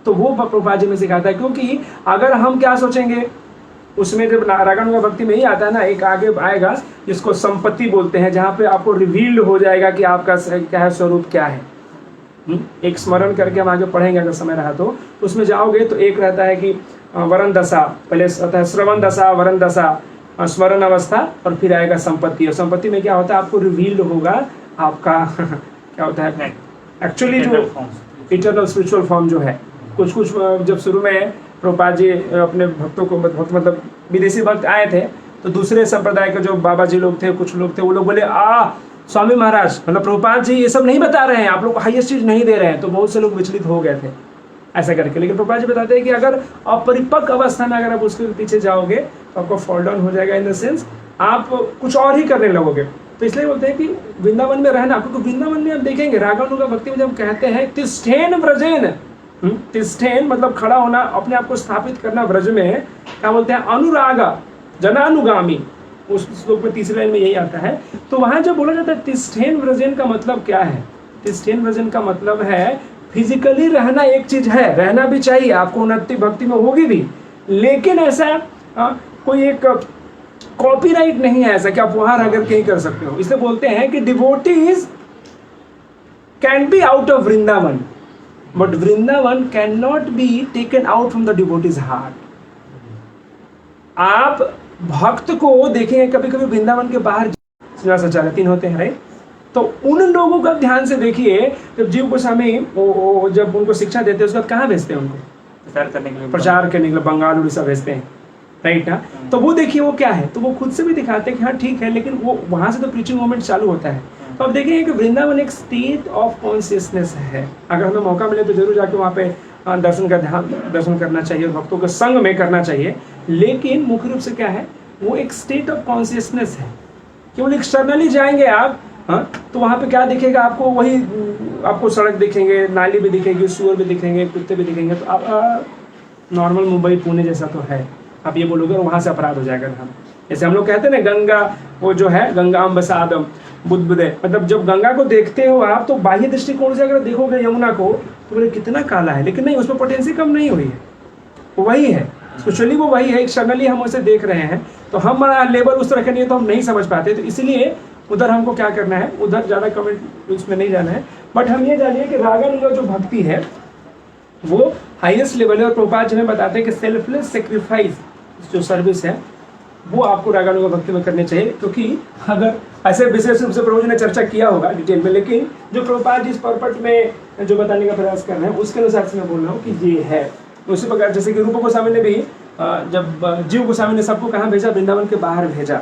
तो वो प्रभुपाद जी में सिखाता है। क्योंकि अगर हम क्या सोचेंगे, उसमें जब रागानुगा भक्ति में ही आता है ना, एक आगे आएगा जिसको संपत्ति बोलते हैं, जहाँ पे आपको रिवील्ड हो जाएगा कि आपका क्या है, स्वरूप क्या है। एक स्मरण करके हम आगे पढ़ेंगे अगर समय रहा तो उसमें जाओगे तो एक रहता है कि वरण दशा, पहले आता है श्रवण दशा, वरण दशा, स्मरण अवस्था, और फिर आएगा संपत्ति। और संपत्ति में क्या होता है, आपको रिवील्ड होगा आपका क्या होता है एक्चुअली जो इटर्नल स्पिरिचुअल फॉर्म जो है। कुछ जब शुरू में प्रभुपाद जी अपने भक्तों को मतलब विदेशी भक्त आए थे, तो दूसरे संप्रदाय के जो बाबा जी लोग थे, कुछ लोग थे, वो लोग बोले स्वामी महाराज, मतलब प्रभुपाद जी ये सब नहीं बता रहे हैं, आप लोग हाईएस्ट चीज नहीं दे रहे हैं। तो बहुत से लोग विचलित हो गए थे ऐसा करके। लेकिन प्रभुपाद जी बताते हैं कि अगर अपरिपक्व अवस्था में अगर आप उसके पीछे जाओगे तो आपको फॉल डाउन हो जाएगा, इन द सेंस आप कुछ और ही करने लगोगे। तो इसलिए बोलते हैं कि वृंदावन में रहना, क्योंकि वृंदावन में आप देखेंगे रागानुगा भक्ति में जब कहते हैं तिष्ठेन व्रजेन, तिष्ठेन मतलब खड़ा होना, अपने आप को स्थापित करना व्रज में, क्या बोलते हैं, अनुरागा जनानुगामी, उस श्लोक में तीसरी लाइन में यही आता है। तो वहां जब बोला जाता है तिष्ठेन व्रजेन का मतलब क्या है, तिष्ठेन व्रजेन का मतलब है फिजिकली रहना एक चीज है, रहना भी चाहिए, आपको उन्नति भक्ति में होगी भी, लेकिन ऐसा कोई एक कॉपीराइट नहीं है ऐसा कि आप वहां रहकर के ही कर सकते हो। इसलिए बोलते हैं कि devotees can be out of Vrindavan, but Vrindavan can not be taken out from the devotees heart. आप भक्त को देखेंगे कभी कभी वृंदावन के बाहर श्रीनिवास आचार्य 3 होते हैं, राइट, तो उन लोगों का ध्यान से देखिए, जब जीव गोस्वामी जब उनको शिक्षा देते हैं उसके बाद कहाँ भेजते हैं उनको, प्रचार करने के लिए बंगाल उड़ीसा भेजते हैं, राइट ना। तो वो देखिए वो क्या है, तो वो खुद से भी दिखाते हैं कि हाँ ठीक है, लेकिन वो वहाँ से तो प्रीचिंग मूवमेंट चालू होता है। तो अब देखिए कि वृंदावन एक स्टेट ऑफ कॉन्शियसनेस है। अगर हमें मौका मिले तो जरूर जाके वहाँ पे दर्शन करना चाहिए और भक्तों के संग में करना चाहिए। लेकिन मुख्य रूप से क्या है, वो एक स्टेट ऑफ कॉन्शियसनेस है। केवल एक्सटर्नली जाएंगे आप, हाँ, तो वहाँ पे क्या दिखेगा आपको, वही आपको सड़क दिखेंगे, नाली भी दिखेगी, सूअर भी दिखेंगे, कुत्ते भी दिखेंगे, तो आप नॉर्मल मुंबई पुणे जैसा तो है, आप ये बोलोगे और वहाँ से अपराध हो जाएगा। हम जैसे हम लोग कहते हैं ना, गंगा वो जो है गंगाम बसादम बुद्धे, मतलब जब गंगा को देखते हो आप तो बाह्य दृष्टिकोण से अगर देखोगे यमुना को तो बोले कितना काला है, लेकिन नहीं, उसमें पोटेंसी कम नहीं हुई है, वो वही है, स्पिरिचुअली वो वही है। एक्सटर्नली हम उसे देख रहे हैं, तो हमारा लेवल उस तरह का नहीं है तो हम नहीं समझ पाते। तो इसलिए उधर हमको क्या करना है, उधर ज़्यादा कमेंट उसमें नहीं जाना है, बट हम ये जानिए कि रागानुगा जो भक्ति है वो हाईएस्ट लेवल है। और प्रभुपाद जी हमें बताते हैं कि सेल्फलेस सेक्रीफाइस जो सर्विस है वो आपको रागानुगा भक्ति में करनी चाहिए, क्योंकि अगर ऐसे विशेष रूप से प्रभु जी ने चर्चा किया होगा डिटेल में, लेकिन जो प्रभुपाद जी इस पर्पट में जो बताने का प्रयास कर रहे हैं उसके अनुसार से मैं बोल रहा हूँ कि ये है। उसी प्रकार जैसे कि रूप गोस्वामी ने भी जब जीव गोस्वामी ने सबको कहाँ भेजा, वृंदावन के बाहर भेजा,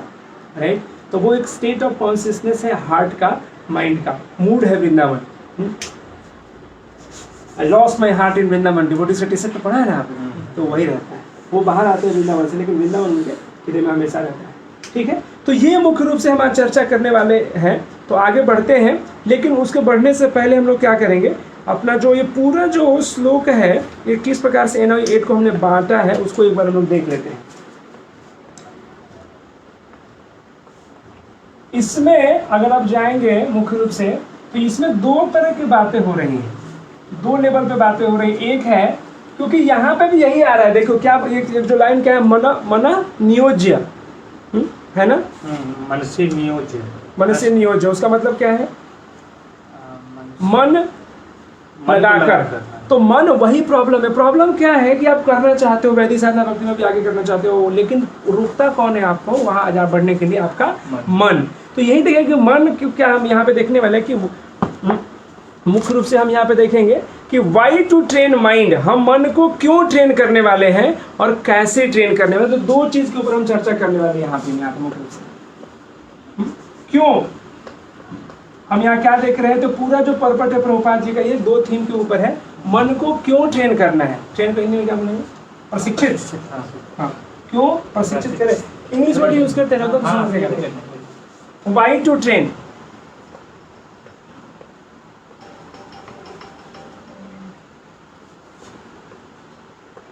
राइट। तो वो एक स्टेट ऑफ कॉन्शियसनेस है, हार्ट का, माइंड का, मूड है Vrindavan. I lost my heart in Vrindavan, devotee से टी-शर्ट पढ़ा है ना आपने, तो वही रहता है। वो बाहर आते हैं वृंदावन से, लेकिन वृंदावन उनके हृदय में हमेशा रहता है। ठीक है, तो ये मुख्य रूप से हम आज चर्चा करने वाले हैं। तो आगे बढ़ते हैं, लेकिन उसके बढ़ने से पहले हम लोग क्या करेंगे, अपना जो ये पूरा जो श्लोक है ये किस प्रकार से 8 को हमने बांटा है उसको एक बार हम लोग देख लेते हैं। इसमें अगर आप जाएंगे मुख्य रूप से तो इसमें दो तरह की बातें हो रही हैं, दो लेवल पे बातें हो रही हैं। एक है, क्योंकि यहाँ पे भी यही आ रहा है, देखो क्या एक जो लाइन क्या है, मना नियोज्य, है ना, मन से नियोज्य, मन से नियोज्य, उसका मतलब क्या है, मन लगाकर। तो मन वही प्रॉब्लम है। प्रॉब्लम क्या है कि आप करना चाहते हो, वैदिक साधना भक्ति में भी आगे करना चाहते हो, लेकिन रुकता कौन है आपको वहां आगे बढ़ने के लिए, आपका मन। तो यही देखिए कि मन क्या हम यहाँ पे देखने वाले हैं कि मुख्य रूप से हम यहाँ पे देखेंगे कि वाई टू ट्रेन माइंड, हम मन को क्यों ट्रेन करने वाले हैं और कैसे ट्रेन करने वाले। तो दो चीज के ऊपर हम चर्चा करने वाले हैं यहाँ पे मुख्य रूप से। क्यों हम यहाँ क्या देख रहे हैं, तो पूरा जो पर्पट है प्रभुपाद जी का ये दो थीम के ऊपर है। मन को क्यों ट्रेन करना है, ट्रेन करने में क्या बोलेंगे, प्रशिक्षित। हाँ, क्यों प्रशिक्षित करें, इंग्लिश वर्ड यूज करते हैं तो समझेगा। वाई टू ट्रेन,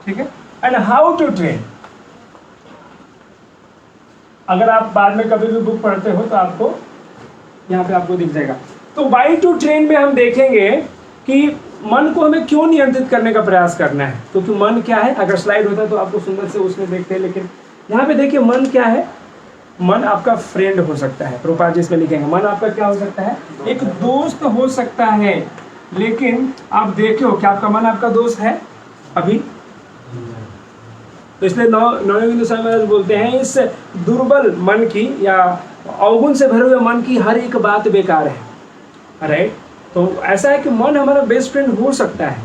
ठीक है, एंड हाउ टू ट्रेन। अगर आप बाद में कभी भी बुक पढ़ते हो तो आपको यहाँ पे आपको दिख जाएगा। तो वाई टू ट्रेन में हम देखेंगे कि मन को हमें क्यों नियंत्रित करने का प्रयास करना है। क्योंकि मन क्या है, अगर स्लाइड होता है तो आपको सुंदर से उसमें देखते हैं, लेकिन यहाँ पे देखिए मन क्या है, मन आपका फ्रेंड हो सकता है। प्रभुपाद जी इसमें लिखेंगे मन आपका क्या हो सकता है, एक दोस्त हो सकता है। लेकिन आप देखो क्या आपका मन आपका दोस्त है अभी, तो इसलिए नवयोगी स्वामी महाराज बोलते हैं इस दुर्बल मन की या अवगुण से भरे हुए मन की हर एक बात बेकार है, राइट। तो ऐसा है कि मन हमारा बेस्ट फ्रेंड हो सकता है,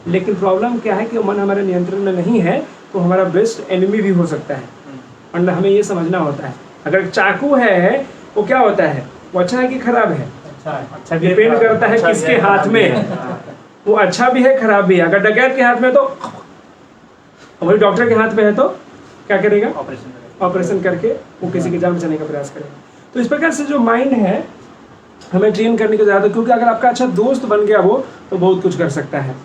लेकिन प्रॉब्लम क्या है कि मन हमारे नियंत्रण में नहीं है, तो हमारा बेस्ट एनिमी भी हो सकता है। और हमें ये समझना होता है, अगर चाकू है वो क्या होता है, वो अच्छा है कि खराब है, अच्छा डिपेंड करता है किसके हाथ में है। वो अच्छा भी है खराब भी है। अगर डकैत के हाथ में तो, वही डॉक्टर के हाथ में है तो क्या करेगा, ऑपरेशन करके वो किसी की जान बचाने का प्रयास करेगा। तो इस प्रकार से जो माइंड है हमें ट्रेन करने की जरूरत है, क्योंकि अगर आपका अच्छा दोस्त बन गया वो तो बहुत कुछ कर सकता है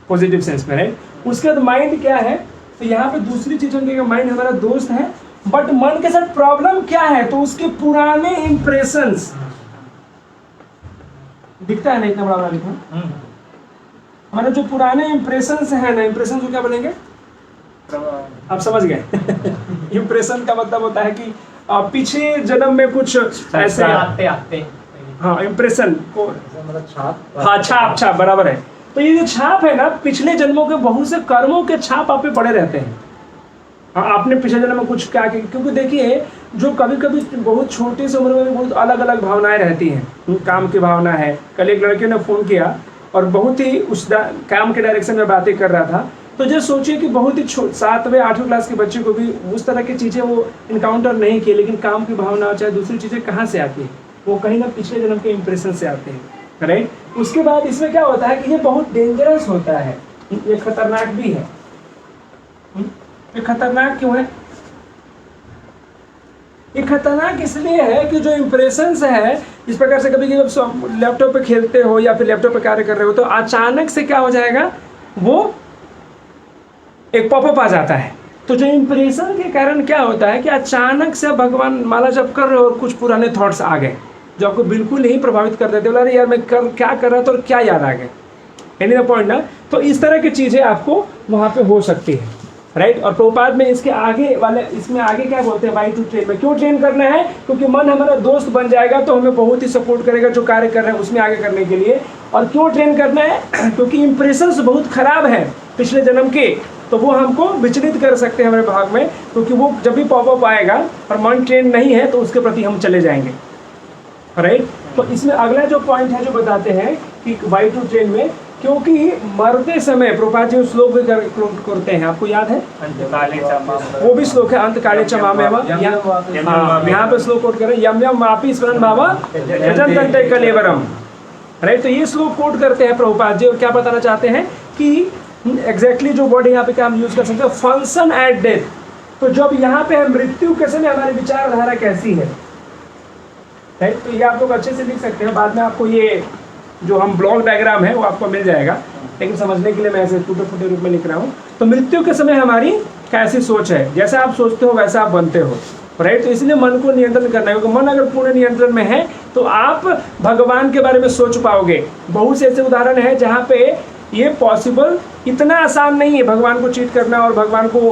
पॉजिटिव सेंस में, राइट। उसके बाद माइंड क्या है, तो यहाँ पे दूसरी चीज हम देखेंगे, माइंड हमारा दोस्त है, बट मन के साथ प्रॉब्लम क्या है, तो उसके पुराने इंप्रेशंस दिखता है ना, इतना बड़ा लिखा, हमारे जो पुराने इंप्रेशंस है ना, इंप्रेशन को क्या बोलेंगे आप समझ गए। इंप्रेशन का मतलब होता है कि पीछे जन्म में कुछ ऐसे आते हाँ इंप्रेशन को, मतलब छाप, हाँ छाप बराबर है। तो ये जो छाप है ना, पिछले जन्मों के बहुत से कर्मों के छाप आप पे पड़े रहते हैं। हाँ, आपने पिछले जन्म में कुछ क्या किया, क्योंकि देखिए जो कभी कभी बहुत छोटी सी उम्र में बहुत अलग अलग भावनाएं रहती हैं। काम की भावना है, कल एक लड़के ने फ़ोन किया और बहुत ही उस काम के डायरेक्शन में बातें कर रहा था। तो जो सोचिए कि बहुत ही 7वीं 8वीं क्लास के बच्चे को भी उस तरह की चीज़ें वो इनकाउंटर नहीं की, लेकिन काम की भावना चाहे दूसरी चीज़ें कहाँ से आती है, वो कहीं ना पिछले जन्म के इंप्रेशन से आते हैं, राइट। उसके बाद इसमें क्या होता है कि ये बहुत डेंजरस होता है, ये खतरनाक भी है। ये खतरनाक क्यों है, ये खतरनाक इसलिए है कि जो इंप्रेशंस है, इस प्रकार से कभी कभी लैपटॉप पे खेलते हो या फिर लैपटॉप पे कार्य कर रहे हो, तो अचानक से क्या हो जाएगा, वो एक पॉपअप आ जाता है। तो जो इंप्रेशन के कारण क्या होता है कि अचानक से भगवान माला जप कर रहे हो और कुछ पुराने थॉट्स आ गए जो आपको बिल्कुल नहीं प्रभावित कर देते, बोला अरे यार मैं क्या कर रहा था और क्या याद आ गया, एनी द पॉइंट ना। तो इस तरह की चीज़ें आपको वहाँ पे हो सकती है, राइट। और प्रभुपाद में इसके आगे वाले, इसमें आगे क्या बोलते हैं, वाई टू ट्रेन में क्यों ट्रेन करना है, क्योंकि मन हमारा दोस्त बन जाएगा तो हमें बहुत ही सपोर्ट करेगा जो कार्य कर रहे हैं उसमें आगे करने के लिए। और क्यों ट्रेन करना है, क्योंकि इंप्रेशंस बहुत खराब है पिछले जन्म के, तो वो हमको विचलित कर सकते हैं हमारे भाग में, क्योंकि वो जब भी पॉपअप आएगा और मन ट्रेन नहीं है तो उसके प्रति हम चले जाएंगे, राइट। तो इसमें अगला जो पॉइंट है जो बताते हैं कि वाई टू ट्रेन में, क्योंकि मरते समय प्रभुपाद जी श्लोक भी करते हैं, आपको याद है अंतकाले चमा वो भी श्लोक है, अंतकाले चमामेव, यहाँ पे श्लोक कोट करें, यम यम मापी स्मरण भावा यजन तंते कलेवरम, राइट। तो ये श्लोक कोट करते हैं प्रभुपाद जी और क्या बताना चाहते हैं कि एग्जैक्टली जो वर्ड यहाँ पे क्या हम यूज कर सकते हैं, फंक्शन एट डेथ। तो जब यहाँ पे मृत्यु के समय हमारी विचारधारा कैसी है, राइट। तो ये आप लोग अच्छे से लिख सकते हैं, बाद में आपको ये जो हम ब्लॉक डायग्राम है वो आपको मिल जाएगा, लेकिन समझने के लिए मैं ऐसे टूटे फूटे रूप में लिख रहा हूँ। तो मृत्यु के समय हमारी कैसी सोच है, जैसा आप सोचते हो वैसा आप बनते हो, राइट। तो इसलिए मन को नियंत्रण करना है, क्योंकि मन अगर पूर्ण नियंत्रण में है तो आप भगवान के बारे में सोच पाओगे। बहुत से ऐसे उदाहरण है जहाँ पे ये पॉसिबल, इतना आसान नहीं है भगवान को चीट करना और भगवान को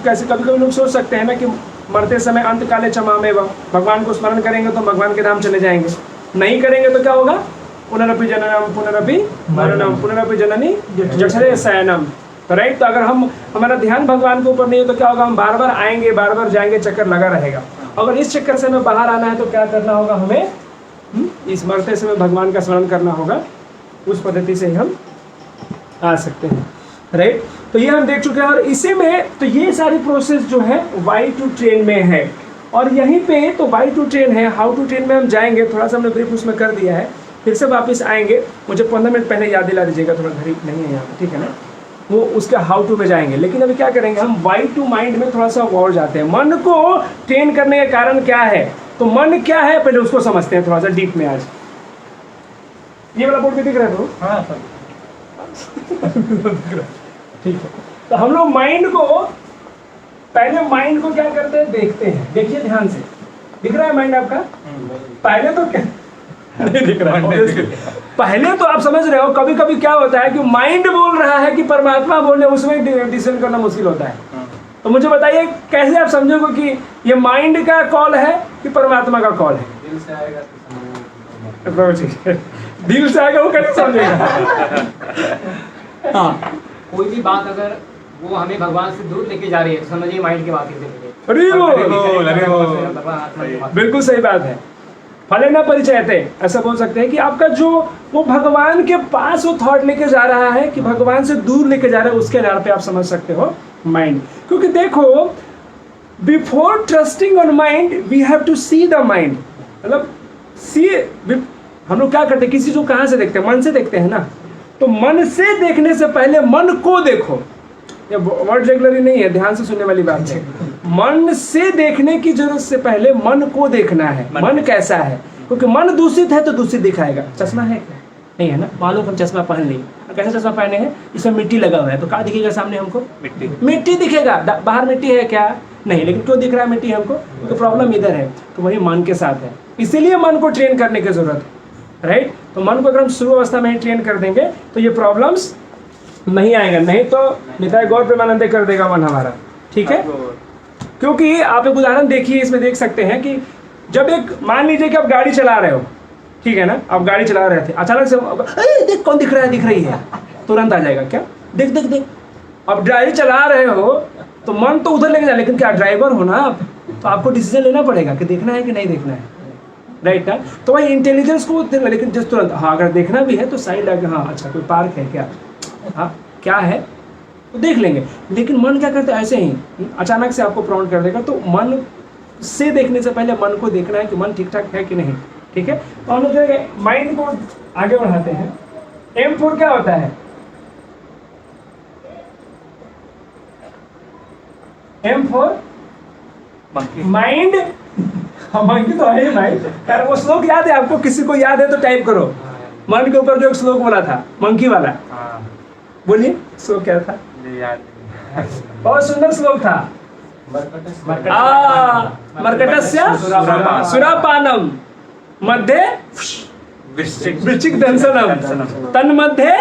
कैसे, कभी कभी लोग सोच सकते हैं ना कि मरते समय अंतकाले चमामेव, भगवान को स्मरण करेंगे तो भगवान के धाम चले जाएंगे, नहीं करेंगे तो क्या होगा, पुनरपि जननम पुनरपि मरणम पुनरपि जननी जठरे शयनम, राइट। तो अगर हमारा ध्यान भगवान के ऊपर नहीं है तो क्या होगा, हम बार बार आएंगे बार बार जाएंगे, चक्कर लगा रहेगा। अगर इस चक्कर से हमें बाहर आना है तो क्या करना होगा, हमें इस मरते समय भगवान का स्मरण करना होगा, उस पद्धति से ही हम आ सकते हैं, राइट। तो ये हम देख चुके हैं और इसी में तो ये सारी प्रोसेस जो है वाई टू ट्रेन में है। और यहीं पे तो वाई टू ट्रेन है, हाउ टू ट्रेन में हम जाएंगे, थोड़ा सा हमने ब्रीफ उसमें कर दिया है, फिर से वापस आएंगे। मुझे 15 मिनट पहले याद दिला दीजिएगा, थोड़ा घड़ी नहीं है यहाँ पे, ठीक है ना। वो उसके हाउ टू में जाएंगे, लेकिन अभी क्या करेंगे हम वाई टू माइंड में थोड़ा सा और जाते हैं। मन को ट्रेन करने का कारण क्या है, तो मन क्या है पहले उसको समझते हैं थोड़ा सा डीप में। आज ये वाला बोर्ड भी दिख रहा है, हाँ सर ठीक है। तो हम लोग माइंड को पहले, माइंड को क्या करते हैं, देखते हैं। देखिए ध्यान से, दिख रहा है माइंड आपका, पहले तो क्या नहीं दिख रहा है, पहले तो आप समझ रहे हो। कभी कभी क्या होता है कि माइंड बोल रहा है कि परमात्मा बोले, उसमें डिसीजन करना मुश्किल होता है। तो मुझे बताइए कैसे आप समझोगे कि ये माइंड का कॉल है कि परमात्मा का कॉल है। दिल से आएगा तो दिल से आएगा वो कैसे समझेगा। हाँ, कोई भी बात अगर वो हमें भगवान से दूर लेके जा रही है तो समझिए माइंड की बात ही बिल्कुल सही बात है। फले न परिचयते, ऐसा बोल सकते हैं कि आपका जो वो भगवान के पास वो थॉट लेके जा रहा है कि भगवान से दूर लेके जा रहा है, उसके आधार पे आप समझ सकते हो माइंड। क्योंकि देखो, before trusting on mind we have to see the mind. मतलब सी, हम लोग क्या करते हैं, किसी को कहाँ से देखते हैं, मन से देखते हैं ना। तो मन से देखने से पहले मन को देखो। ये वर्ड रेगुलरी नहीं है, ध्यान से सुनने वाली बात है। मन से देखने की जरूरत से पहले मन को देखना है, मन कैसा है। क्योंकि मन दूषित है तो दूषित दिखाएगा। चश्मा है क्या, नहीं है ना, मालूम हम चश्मा पहन लिए, कैसा चश्मा पहने हैं, इसमें मिट्टी लगा हुआ है तो क्या दिखेगा सामने हमको, मिट्टी दिखेगा। बाहर मिट्टी है क्या, नहीं, लेकिन क्यों दिख रहा है मिट्टी हमको, क्योंकि प्रॉब्लम इधर है। तो वही मन के साथ है, इसीलिए मन को ट्रेन करने की जरूरत है, राइट। तो मन को अगर हम शुरू अवस्था में ही ट्रेन कर देंगे तो ये प्रॉब्लम्स नहीं आएगा, नहीं तो निताय गौर प्रेमानंद कर देगा मन हमारा, ठीक है। क्योंकि आप एक उदाहरण देखिए, इसमें देख सकते हैं कि जब एक, मान लीजिए कि आप गाड़ी चला रहे हो, ठीक है ना, आप गाड़ी चला रहे थे, अचानक से देख कौन दिख रहा है, दिख रही है, तुरंत आ जाएगा क्या, देख देख देख। अब ड्राइवर चला रहे हो तो मन तो उधर लेके जाए, लेकिन क्या ड्राइवर हो ना आप, तो आपको डिसीजन लेना पड़ेगा कि देखना है कि नहीं देखना है, राइट ना। तो वही इंटेलिजेंस को, लेकिन जिस तुरंत, हाँ अगर देखना भी है तो साइड लगे, हाँ अच्छा कोई पार्क है क्या, हाँ क्या है तो देख लेंगे। लेकिन मन क्या करता है, ऐसे ही अचानक से आपको प्रॉम्प्ट कर देगा। तो मन से देखने से पहले मन को देखना है कि मन ठीक ठाक है कि नहीं, ठीक है। तो हम लोग माइंड को आगे बढ़ाते हैं। M4 क्या होता है, M4 माइंड, मंकी तो है माइंड। यार वो श्लोक याद है आपको, किसी को याद है तो टाइप करो। मन के ऊपर जो एक श्लोक बोला था मंकी वाला, बोलिए श्लोक क्या था, बहुत सुंदर श्लोक था। मर्कटस्य सुरापानम मध्ये वृश्चिक दंसनम तन्मध्ये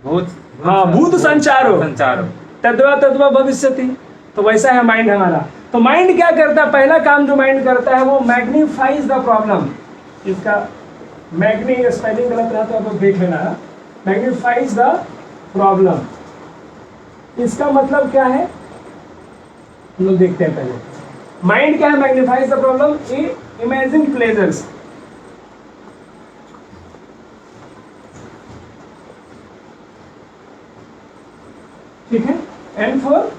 भूत संचारो तद्वा तद्वा भविष्यति। तो वैसा है माइंड हमारा। तो माइंड क्या करता है, पहला काम जो माइंड करता है वो मैग्नीफाइज द प्रॉब्लम। इसका मैग्नी स्पेलिंग गलत रहा तो आप लोग देख लेना। मैग्नीफाइज द प्रॉब्लम, इसका मतलब क्या है हम लोग देखते हैं पहले। माइंड क्या है, magnifies the problem, imagine pleasures. ठीक है। And for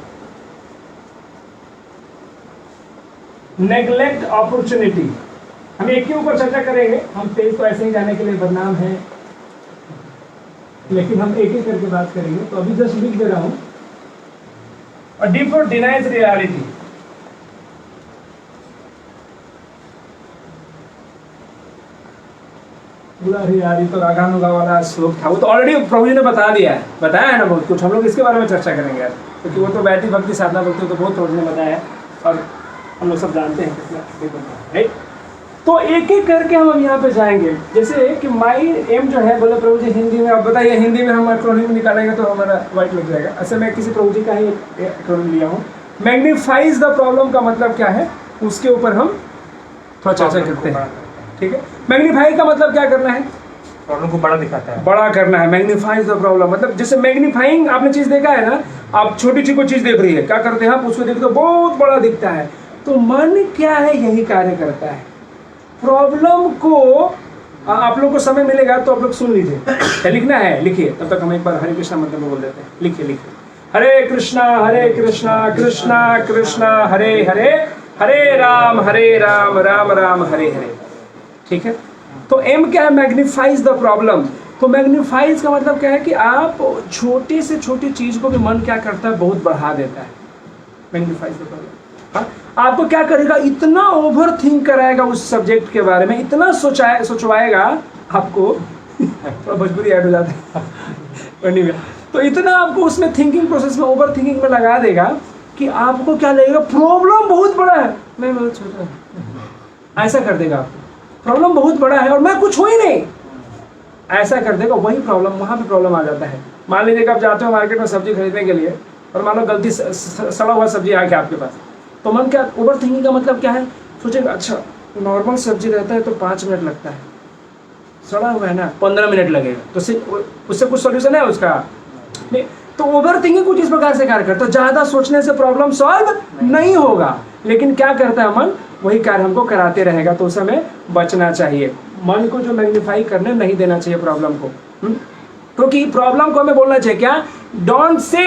neglect opportunity. हम एक के ऊपर चर्चा करेंगे, हम तेज तो ऐसे ही जाने के लिए बदनाम है, लेकिन हम एक एक करके बात करेंगे। तो अभी जस्ट लिख दे रहा हूं। A deeper denies reality. यार ये तो रागानुगा वाला श्लोक था, वो तो ऑलरेडी प्रभु जी ने बताया है ना बहुत कुछ। हम लोग इसके बारे में चर्चा करेंगे यार, क्योंकि वो तो वैदिक भक्ति साधना भक्ति तो बहुत प्रभु ने बताया है और हम लोग सब जानते हैं कितना राइट। तो एक एक करके हम यहाँ पे जाएंगे। जैसे कि माई एम जो है, बोले प्रभु जी हिंदी में, आप बताइए हिंदी में हम एक्रोनिम निकालेंगे तो हमारा वाइट लग जाएगा। ऐसे मैं किसी प्रभु जी का ही एक्रोनिम लिया हूँ। मैग्नीफाइज द प्रॉब्लम का मतलब क्या है, उसके ऊपर हम थोड़ा चर्चा करते हैं। ठीक है। मैग्नीफाई का मतलब क्या करना है, प्रॉब्लम को बड़ा दिखाता है, बड़ा करना है। मैग्नीफाइज द प्रॉब्लम मतलब जैसे मैग्नीफाइंग आपने चीज देखा है ना, आप छोटी चीज को चीज देख रही है, क्या करते हैं आप उसको देखते हो बहुत बड़ा दिखता है। तो मन क्या है, यही कार्य करता है। प्रॉब्लम को आप लोग को समय मिलेगा तो आप लोग सुन लीजिए, क्या लिखना है लिखिए, तब तक हम एक बार हरे कृष्णा मंत्र में बोल देते हैं। लिखिए हरे कृष्णा कृष्णा कृष्णा हरे हरे, हरे राम राम राम हरे हरे। ठीक है। तो एम क्या है, मैग्नीफाइज द प्रॉब्लम। तो मैग्नीफाइज का मतलब क्या है कि आप छोटी से छोटी चीज को भी मन क्या करता है, बहुत बढ़ा देता है। मैग्नीफाइज द प्रॉब्लम आपको क्या करेगा, इतना ओवर थिंक कराएगा उस सब्जेक्ट के बारे में, इतना सोचवाएगा आपको थोड़ा भोजपुरी ऐड हो जाता है तो इतना आपको उसमें थिंकिंग प्रोसेस में, ओवर थिंकिंग में लगा देगा कि आपको क्या लगेगा, प्रॉब्लम बहुत बड़ा है, मैं बहुत छोटा। ऐसा कर देगा आपको, प्रॉब्लम बहुत बड़ा है और मैं कुछ हो ही नहीं, ऐसा कर देगा। वही प्रॉब्लम, वहाँ पे प्रॉब्लम आ जाता है। मान लीजिए कि आप जाते हो मार्केट में सब्जी खरीदने के लिए और मान लो गलती सड़ा हुआ सब्जी आ गया आपके पास, तो मन क्या, ओवर थिंकिंग का मतलब क्या है, सोचेगा अच्छा नॉर्मल सब्जी रहता है तो 5 मिनट लगता है, सड़ा हुआ है ना 15 मिनट लगेगा, तो उससे कुछ सोल्यूशन है उसका नहीं। तो ओवर थिंकिंग कुछ इस प्रकार से कार्य करता है, ज़्यादा सोचने से प्रॉब्लम सॉल्व नहीं होगा, लेकिन क्या करता है मन, वही कार्य हमको कराते रहेगा। तो उस समय बचना चाहिए, मन को जो मैग्नीफाई करने नहीं देना चाहिए प्रॉब्लम को। क्योंकि प्रॉब्लम को हमें बोलना चाहिए क्या, don't say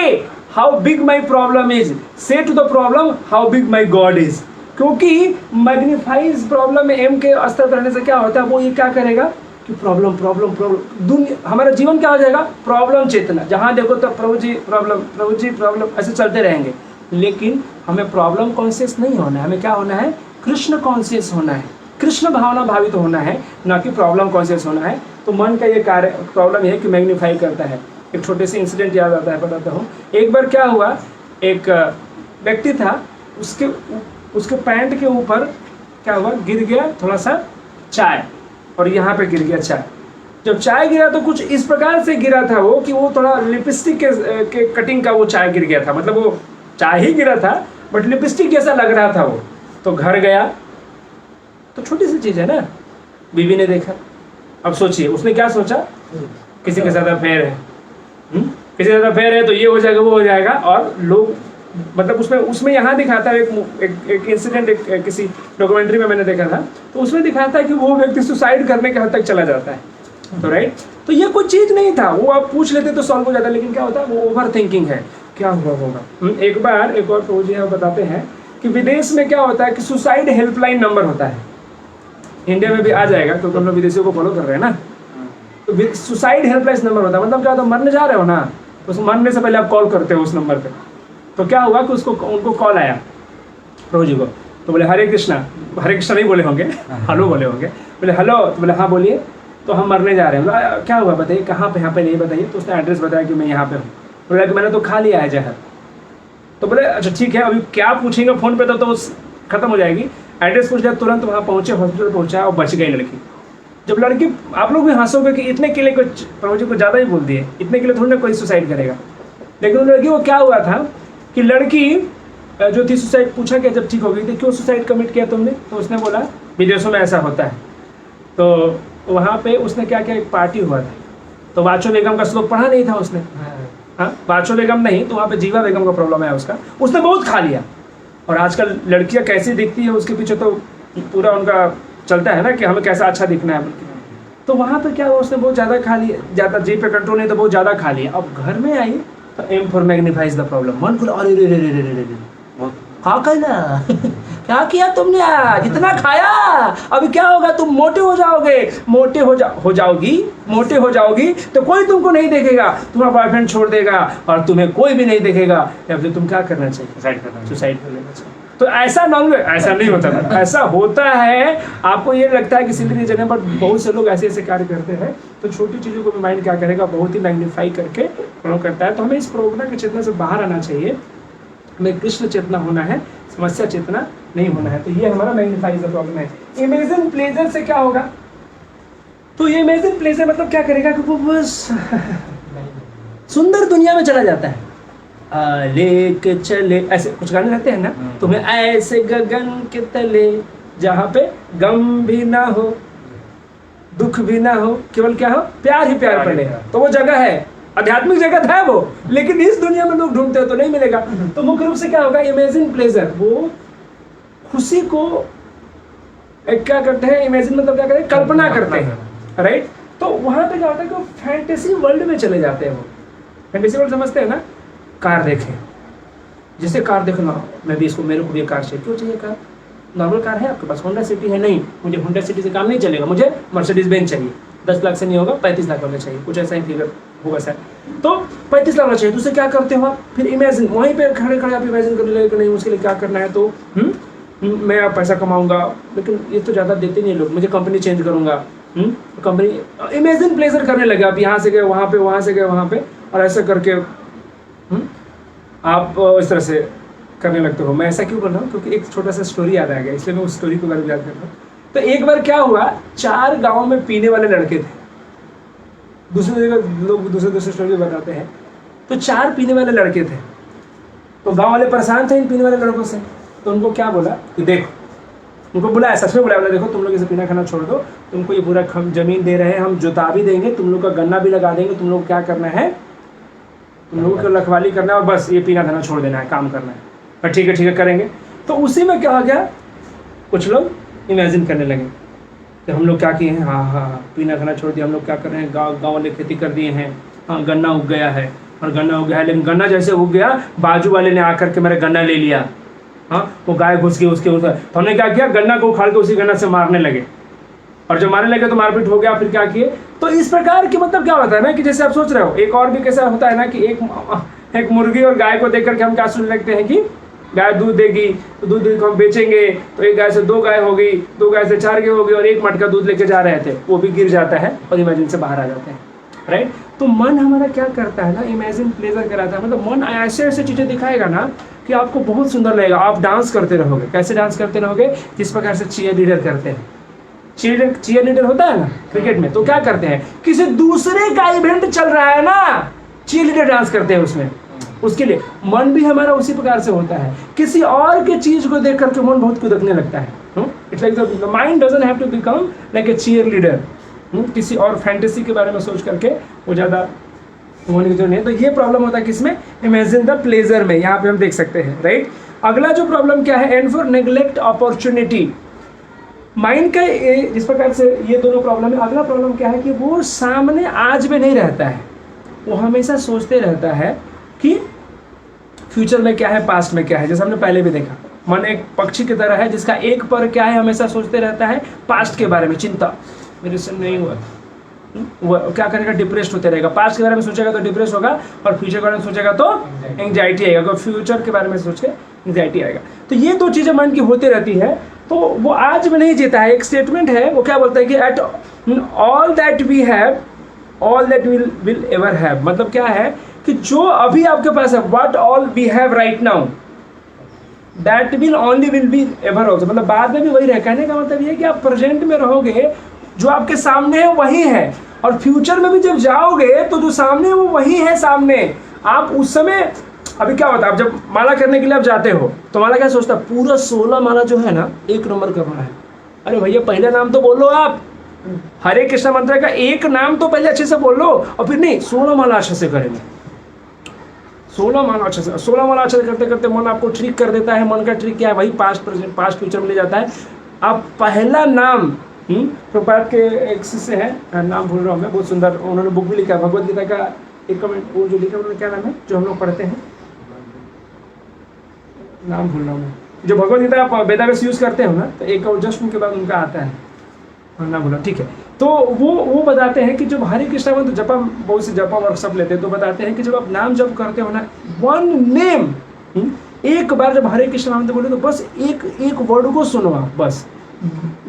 how big my problem is, say to the problem how big my God is. क्योंकि मैग्नीफाइज प्रॉब्लम में एम के स्तर रहने से क्या होता है, वो ये क्या करेगा कि प्रॉब्लम प्रॉब्लम प्रॉब्लम, दुनिया हमारा जीवन क्या हो जाएगा, प्रॉब्लम चेतना, जहाँ देखो तो प्रभु जी प्रॉब्लम ऐसे चलते रहेंगे। लेकिन हमें प्रॉब्लम कॉन्शियस नहीं होना है, हमें क्या होना है, कृष्ण कॉन्शियस होना है, कृष्ण भावना भावित होना है, ना कि प्रॉब्लम कॉन्शियस होना है। तो मन का ये कार्य, प्रॉब्लम ये है कि मैग्नीफाई करता है। एक छोटे से इंसिडेंट याद आता है, बताता हूँ। एक बार क्या हुआ, एक व्यक्ति था, उसके पैंट के ऊपर क्या हुआ, गिर गया थोड़ा सा चाय, और यहाँ पे गिर गया चाय। जब चाय गिरा तो कुछ इस प्रकार से गिरा था वो कि वो थोड़ा लिपस्टिक के कटिंग का वो चाय गिर गया था, मतलब वो चाय ही गिरा था बट लिपस्टिक जैसा लग रहा था वो। तो घर गया तो छोटी सी चीज़ है ना, बीवी ने देखा। अब सोचिए उसने क्या सोचा, किसी के साथ अफेयर है, किसी के साथ अफेयर है तो ये हो जाएगा वो हो जाएगा। और लोग मतलब उसमें यहाँ दिखाता है एक इंसिडेंट, एक किसी डॉक्यूमेंट्री में मैंने देखा था, तो उसमें दिखाता है कि वो व्यक्ति सुसाइड करने के हद तक चला जाता है। तो राइट, तो ये कोई चीज़ नहीं था, वो आप पूछ लेते तो सॉल्व हो जाता, लेकिन क्या होता है, वो ओवर थिंकिंग है, क्या हुआ होगा। एक बार एक और प्रभु जी बताते हैं कि विदेश में क्या होता है कि सुसाइड हेल्पलाइन नंबर होता है, इंडिया में भी आ जाएगा क्योंकि हम लोग विदेशियों को फॉलो कर रहे हैं ना। तो सुसाइड हेल्पलाइन नंबर होता है, मतलब क्या होता है, मरने जा रहे हो ना, उस मरने से पहले आप कॉल करते हो उस नंबर पे। तो क्या हुआ कि उनको कॉल आया प्रभु जी को, तो बोले हरे कृष्णा नहीं बोले होंगे, हेलो बोले होंगे, बोले हेलो, तो बोले हाँ बोलिए, तो हम मरने जा रहे हैं। बोला क्या हुआ बताइए, कहाँ पे, यहाँ पे नहीं बताइए। तो उसने एड्रेस बताया कि मैं यहाँ पे हूँ। बोला कि मैंने तो खा लिया है जहर। तो बोले अच्छा ठीक है, अभी क्या पूछेंगे फ़ोन पे तो खत्म हो जाएगी। एड्रेस पूछ लिया, तुरंत वहाँ पहुँचे, हॉस्पिटल पहुँचा और बच गई लड़की। जब लड़की, आप लोग भी हंसोगे कि इतने के लिए कुछ प्रभु जी को ज़्यादा ही बोल दिए, इतने के लिए थोड़ी ना कोई सुसाइड करेगा। लेकिन उन लड़की को क्या हुआ था कि लड़की जो थी सुसाइड, पूछा कि जब ठीक हो गई थी क्यों सुसाइड कमिट किया तुमने, तो उसने बोला विदेशों में ऐसा होता है। तो वहाँ पे उसने क्या किया, एक पार्टी हुआ था, तो बाचो बेगम का श्लोक पढ़ा नहीं था उसने, हाँ बाचो बेगम नहीं, तो वहाँ पे जीवा बेगम का प्रॉब्लम है उसका, उसने बहुत खा लिया। और आजकल लड़कियाँ कैसी दिखती है उसके पीछे तो पूरा उनका चलता है ना कि हमें कैसा अच्छा दिखना है। तो वहाँ पे क्या हुआ, उसने बहुत ज़्यादा खा लिया, ज़्यादा जी पे कंट्रोल नहीं तो बहुत ज़्यादा खा लिया। अब घर में आई तो एम फॉर मैग्नीफाइज द प्रॉब्लम, मन खुला, अरे रे रे रे रे रे रे हाँ कहना क्या किया तुमने आज, इतना खाया, अभी क्या होगा, तुम मोटे हो जाओगे, मोटे हो जाओगी तो कोई तुमको नहीं देखेगा, तुम्हारा बॉयफ्रेंड छोड़ देगा और तुम्हें कोई भी नहीं देखेगा, या फिर तुम क्या करना चाहिए, सुसाइड कर लेना चाहिए। तो ऐसा नहीं होता था, ऐसा होता है। आपको ये लगता है कि सिली रीजन है, बट बहुत से लोग ऐसे कार्य करते हैं। तो छोटी चीज़ों को भी माइंड क्या करेगा, बहुत ही मैग्नीफाई करके फॉलो करता है। तो हमें इस प्रोग्राम की चेतना से बाहर आना चाहिए, हमें कृष्ण चेतना होना है, समस्या चेतना नहीं होना है। तो ये हमारा मैग्नीफाइज द प्रॉब्लम है। इमेजिन प्लेजर से क्या होगा, तो ये इमेजिन प्लेजर मतलब क्या करेगा कि वो बस सुंदर दुनिया में चला जाता है। लेके चले, ऐसे कुछ गाने रहते हैं ना, तुम्हें ऐसे गगन के तले जहाँ पे गम भी ना हो, दुख भी ना हो, केवल क्या हो, प्यार ही प्यार पड़े, तो वो जगह है, आध्यात्मिक जगत है वो, लेकिन इस दुनिया में लोग ढूंढते हो तो नहीं मिलेगा। तो मुख्य रूप से क्या होगा, इमेजिन प्लेजर, वो खुशी को एक क्या करते हैं, इमेजिन मतलब क्या करते हैं, कल्पना करते हैं, राइट। तो वहां पे क्या होता है कि वो फैंटेसी वर्ल्ड में चले जाते हैं। वो फैंटेसी वर्ल्ड समझते हैं ना, कार देखें, जैसे कार देखना, मैं भी इसको, मेरे को भी कार चाहिए, क्यों चाहिए कार, नॉर्मल कार है आपके पास, होंडा सिटी है, नहीं मुझे होंडा सिटी से काम नहीं चलेगा, मुझे मर्सिडीज बेंज चाहिए, 10 लाख से नहीं होगा, 35 लाख होना चाहिए, कुछ ऐसा ही फिगर होगा सर। तो 35 लाख होना चाहिए, तो उसे क्या करते हो आप, फिर इमेजिन, वहीं पे खड़े खड़े आप इमेजिन करने लगे कि नहीं उसके लिए क्या करना है, तो मैं पैसा कमाऊंगा, लेकिन ये तो ज़्यादा देते नहीं लोग, मुझे कंपनी चेंज करूंगा, कंपनी, इमेजिन प्लेजर करने लगे आप, यहाँ से गए वहाँ पे, वहाँ से गए वहाँ पे, और ऐसा करके आप इस तरह से करने लगते हो। मैं ऐसा क्यों कर रहा हूँ, क्योंकि एक छोटा सा स्टोरी याद आ गया, इसलिए मैं उस स्टोरी को बारे में याद कर रहा हूँ। तो एक बार क्या हुआ, 4 गांव में पीने वाले लड़के थे, दूसरे जगह लोग दूसरे स्टोरी बताते हैं। तो 4 पीने वाले लड़के थे, तो गांव वाले परेशान थे इन पीने वाले लड़कों से। तो उनको क्या बोला कि देखो, उनको बुलाया, सच में बुलाया, देखो तुम लोग इसे पीना खाना छोड़ दो, तुमको ये पूरा जमीन दे रहे हैं, हम जोता भी देंगे, तुम लोग का गन्ना भी लगा देंगे, तुम लोग क्या करना है, तुम लोगों को रखवाली करना है और बस ये पीना खाना छोड़ देना है, काम करना है। और ठीक है करेंगे। तो उसी में क्या हो गया, कुछ लोग इमेजिन करने लगे कि हम लोग क्या किए हैं, हाँ पीना खाना छोड़ दिया, हम लोग क्या कर रहे हैं, गाँव वाले खेती कर दिए हैं, हाँ गन्ना उग गया है, और गन्ना उग गया है, लेकिन गन्ना जैसे उग गया, बाजू वाले ने आकर के मेरा गन्ना ले लिया, हाँ वो गाय घुस गई उसके ऊपर। तो हमने क्या किया, गन्ना को उखाड़ के उसी गन्ना से मारने लगे, और जब मारने लगे तो मारपीट हो गया। फिर क्या किए, तो इस प्रकार की मतलब क्या होता है ना कि जैसे आप सोच रहे हो, एक और भी कैसा होता है ना कि एक मुर्गी और गाय को देख करके हम क्या सुनने लगते हैं कि गाय दूध देगी, तो दूध को हम बेचेंगे, तो एक गाय से 2 गाय हो गई, 2 गाय से 4 गाय हो गई, और एक मटका दूध लेके जा रहे थे, वो भी गिर जाता है और इमेजिन से बाहर आ जाते हैं, राइट। तो मन हमारा क्या करता है ना, इमेजिन प्लेजर कराता है, मतलब मन ऐसे ऐसे चीज़ें दिखाएगा ना कि आपको बहुत सुंदर लगेगा, आप डांस करते रहोगे। कैसे डांस करते रहोगे, जिस प्रकार से चीयर लीडर करते हैं, चीयर लीडर होता है ना क्रिकेट में, तो क्या करते हैं, किसी दूसरे का इवेंट चल रहा है ना, चीयर लीडर डांस करते हैं उसमें, उसके लिए मन भी हमारा उसी प्रकार से होता है। किसी और के चीज को देख करके मन बहुत कुदकने लगता है। It's like the mind doesn't have to become like a cheerleader. किसी और फैंटेसी के बारे में सोच करके वो ज़्यादा होने की जरूरत नहीं है। तो ये प्रॉब्लम होता है किसमें, इमेजिन द प्लेजर में, यहाँ पे हम देख सकते हैं, राइट। अगला जो प्रॉब्लम क्या है, and for neglect opportunity. Mind का जिस प्रकार से ये दोनों प्रॉब्लम है, अगला प्रॉब्लम क्या है कि वो सामने आज में नहीं रहता है, वो हमेशा सोचते रहता है कि फ्यूचर में क्या है, पास्ट में क्या है। जैसे हमने पहले भी देखा, मन एक पक्षी की तरह है जिसका एक पर क्या है, हमेशा सोचते रहता है पास्ट के बारे में, चिंता मेरे से नहीं हुआ, वो क्या करेगा, डिप्रेस्ड होते रहेगा। पास्ट के बारे में सोचेगा तो डिप्रेस होगा, और फ्यूचर के बारे में सोचेगा तो एंग्जाइटी आएगा, अगर फ्यूचर के बारे में सोच के एंग्जाइटी आएगा। तो ये 2 चीज़ें मन की होती रहती है, तो वो आज में नहीं जीता है। एक स्टेटमेंट है, वो क्या बोलता है कि at all that we have all that will ever have, मतलब क्या है कि जो अभी आपके पास है, what all we have right now that will only will be ever also, मतलब बाद में भी वही रहे। कहने का मतलब ये है कि आप प्रेजेंट में रहोगे, जो आपके सामने है वही है, और फ्यूचर में भी जब जाओगे तो जो सामने वो वही है सामने। आप उस समय अभी क्या होता है, आप जब माला करने के लिए आप जाते हो तो माला क्या सोचता है, पूरा 16 माला जो है ना 1 नंबर करना है। अरे भैया पहले नाम तो बोलो, आप हरे कृष्ण मंत्र का एक नाम तो पहले अच्छे से बोलो, और फिर नहीं 16 माला अच्छे से करेंगे। 16 माला अच्छे से, 16 माला अच्छे से करते करते मन आपको ट्रिक कर देता है। मन का ट्रिक क्या है, वही पास्ट प्रेजेंट पास्ट फ्यूचर में ले जाता है। आप पहला नाम प्रभुपाद के एक शिष्य है, नाम भूल रहा हूँ मैं, बहुत सुंदर उन्होंने बुक भी लिखा है भगवद गीता का एक कमेंट, वो जो लिखा उन्होंने क्या नाम है जो हम लोग पढ़ते हैं, नाम भूल रहा हूँ मैं, जो भगवद गीता आप वेदावेस यूज करते हो ना, तो एक और जस्ट उनके बाद उनका आता है, ना भूला, ठीक है। तो वो बताते हैं कि जब हरे कृष्णा मंत्र जपा, बहुत से जपा वर्कशॉप लेते हैं, तो बताते हैं कि जब आप नाम जप करते हो ना, 1 नेम, एक बार जब हरे कृष्ण मंत्र बोले तो बस एक वर्ड को सुनो आप, बस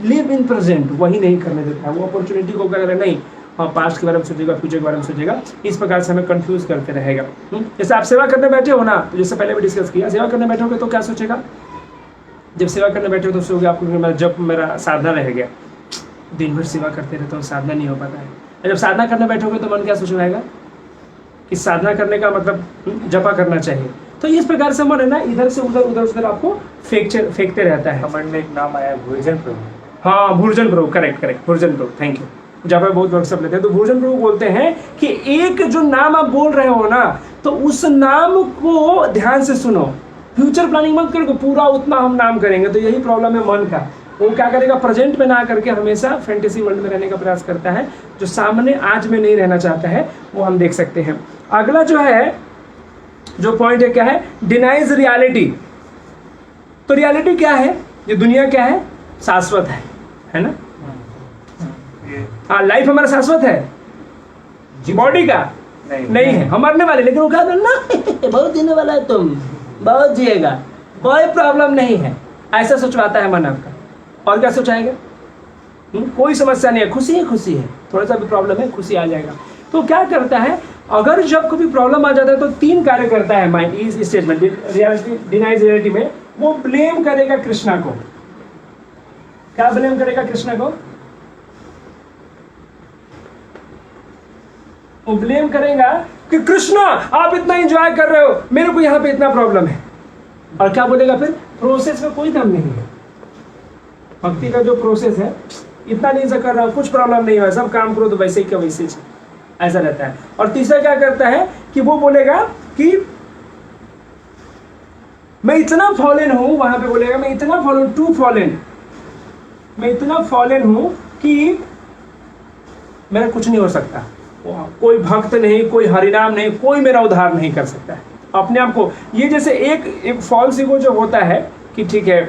लिव इन प्रेजेंट, वही नहीं करने देता है। वो अपॉर्चुनिटी को कर नहीं, हाँ पास्ट के बारे में सोचेगा, फ्यूचर के बारे में सोचेगा, इस प्रकार से हमें कंफ्यूज करते रहेगा। जैसे आप सेवा करने बैठे हो ना, तो जैसे पहले भी डिस्कस किया, सेवा करने बैठोगे तो क्या सोचेगा, जब सेवा करने बैठे हो तो सोचोगे आपको जब मेरा साधना रह गया, दिन भर सेवा करते रहते हो, साधना नहीं हो पाता है। जब साधना करने बैठोगे तो मन क्या सोच रहेगा कि साधना करने का मतलब जपा करना चाहिए। तो इस प्रकार से मन है ना इधर से उधर आपको फेंकते रहता है। कमेंट में एक नाम आया है भूर्जन प्रभु। हाँ भूर्जन प्रभु, करेक्ट भूर्जन प्रभु, थैंक यू। जब आप बहुत वर्कशॉप लेते हैं तो भूर्जन प्रभु बोलते हैं कि एक जो नाम आप बोल रहे हो ना, तो उस नाम को ध्यान से सुनो, फ्यूचर प्लानिंग मत करो पूरा उतना हम नाम करेंगे। तो यही प्रॉब्लम है मन का, वो क्या करेगा, प्रेजेंट में ना करके हमेशा फैंटेसी वर्ल्ड में रहने का प्रयास करता है, जो सामने आज में नहीं रहना चाहता है, वो हम देख सकते हैं। अगला जो है, जो पॉइंट है क्या है, डिनाइज रियलिटी। तो रियलिटी क्या है, ये दुनिया क्या है, शाश्वत है ना। हाँ लाइफ हमारा शाश्वत है, बॉडी का नहीं है, हम मरने वाले, लेकिन वो क्या ना बहुत जीने वाला है, तुम बहुत जिएगा, कोई प्रॉब्लम नहीं है, ऐसा सोचवाता है मन आपका। और क्या सोचाएगा, कोई समस्या नहीं है, खुशी है, थोड़ा सा भी प्रॉब्लम है, खुशी आ जाएगा। तो क्या करता है, अगर जब कभी प्रॉब्लम आ जाता है तो 3 कार्य करता है माइंड इस स्टेज में, डिनाइज रियलिटी में। वो ब्लेम करेगा कृष्णा को। क्या ब्लेम करेगा कृष्णा को, वो ब्लेम करेगा कि कृष्णा आप इतना एंजॉय कर रहे हो, मेरे को यहाँ पे इतना प्रॉब्लम है। और क्या बोलेगा फिर, प्रोसेस में कोई दम नहीं है, भक्ति का जो प्रोसेस है इतना नहीं से कर रहा हूँ, कुछ प्रॉब्लम नहीं है, सब काम करो तो वैसे ही क्या वैसे ही, ऐसा रहता है। और तीसरा क्या करता है कि वो बोलेगा कि मैं इतना फॉलन हूं, वहां पे बोलेगा मैं इतना फॉलन, टू फॉलन, मैं इतना फॉलन हूं कि मेरा कुछ नहीं हो सकता, कोई भक्त नहीं, कोई हरिनाम नहीं, कोई मेरा उद्धार नहीं कर सकता है अपने आप को। ये जैसे एक फॉल्स ईगो जो होता है कि ठीक है,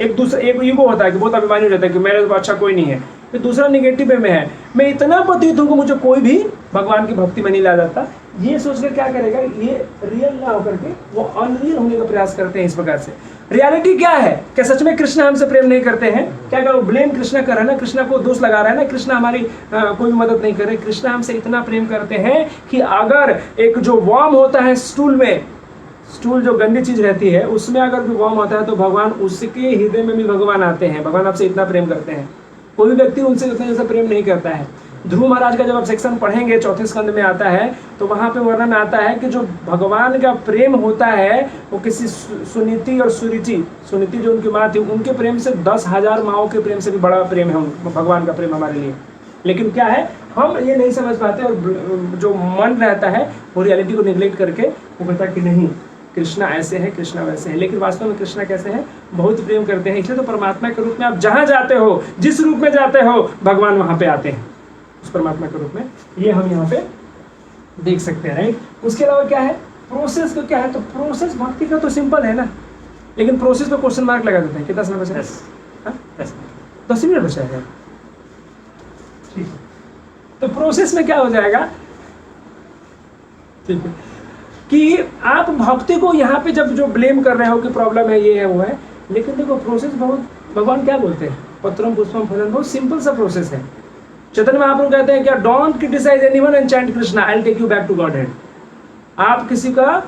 एक ईगो होता है कि बहुत अभिमानी हो जाता है कि मेरे तो अच्छा कोई नहीं है। फिर दूसरा निगेटिव में है, मैं इतना पतित हूँ कि मुझे कोई भी भगवान की भक्ति में नहीं ला जाता। ये सोचकर क्या करेगा, ये रियल ना होकर के वो अनरियल होने का प्रयास करते हैं। इस प्रकार से रियलिटी क्या है, क्या सच में कृष्णा हमसे प्रेम नहीं करते हैं? क्या वो ब्लेम कृष्णा कर रहा है ना, कृष्णा को दोष लगा रहा है ना, कृष्णा हमारी कोई भी मदद नहीं कर रहे। कृष्णा हमसे इतना प्रेम करते हैं कि अगर एक जो वर्म होता है स्टूल में, स्टूल जो गंदी चीज रहती है उसमें अगर भी वर्म होता है तो भगवान उसके हृदय में भी भगवान आते हैं। भगवान आपसे इतना प्रेम करते हैं, कोई भी व्यक्ति उनसे उतना जैसा प्रेम नहीं करता है। ध्रुव महाराज का जब आप सेक्शन पढ़ेंगे, 4थे स्कंद में आता है, तो वहाँ पे वर्णन आता है कि जो भगवान का प्रेम होता है वो किसी सुनीति और सुरुचि, सुनीति जो उनकी माँ थी, उनके प्रेम से 10,000 माँओं के प्रेम से भी बड़ा प्रेम है भगवान का प्रेम हमारे लिए। लेकिन क्या है, हम ये नहीं समझ पाते और जो मन रहता है वो रियलिटी को निगलेक्ट करके वो कहता कि नहीं कृष्णा ऐसे है, कृष्णा वैसे है। लेकिन वास्तव में कृष्णा कैसे है, बहुत प्रेम करते हैं। इसलिए तो परमात्मा के रूप में आप जहाँ जाते हो, जिस रूप में जाते हो, भगवान वहाँ पे आते हैं उस परमात्मा के रूप में। ये हम यहाँ पे देख सकते हैं, राइट। उसके अलावा क्या है, प्रोसेस का क्या है, तो प्रोसेस भक्ति का तो सिंपल है ना, लेकिन प्रोसेस पे क्वेश्चन मार्क लगा देते हैं। कितना समय बचा है? 10 मिनट बचा है, ठीक है। तो प्रोसेस में क्या हो जाएगा, ठीक है, कि आप भक्ति को यहाँ पे जब जो ब्लेम कर रहे हो कि प्रॉब्लम है, ये है, वो है, लेकिन देखो प्रोसेस बहुत, भगवान क्या बोलते हैं, पत्रम पुष्पम फलम, बहुत सिंपल सा प्रोसेस है। चैतन्य महाप्रभु कहते हैं क्या, don't criticise anyone and chant Krishna, I will take you back to godhead. आप किसी का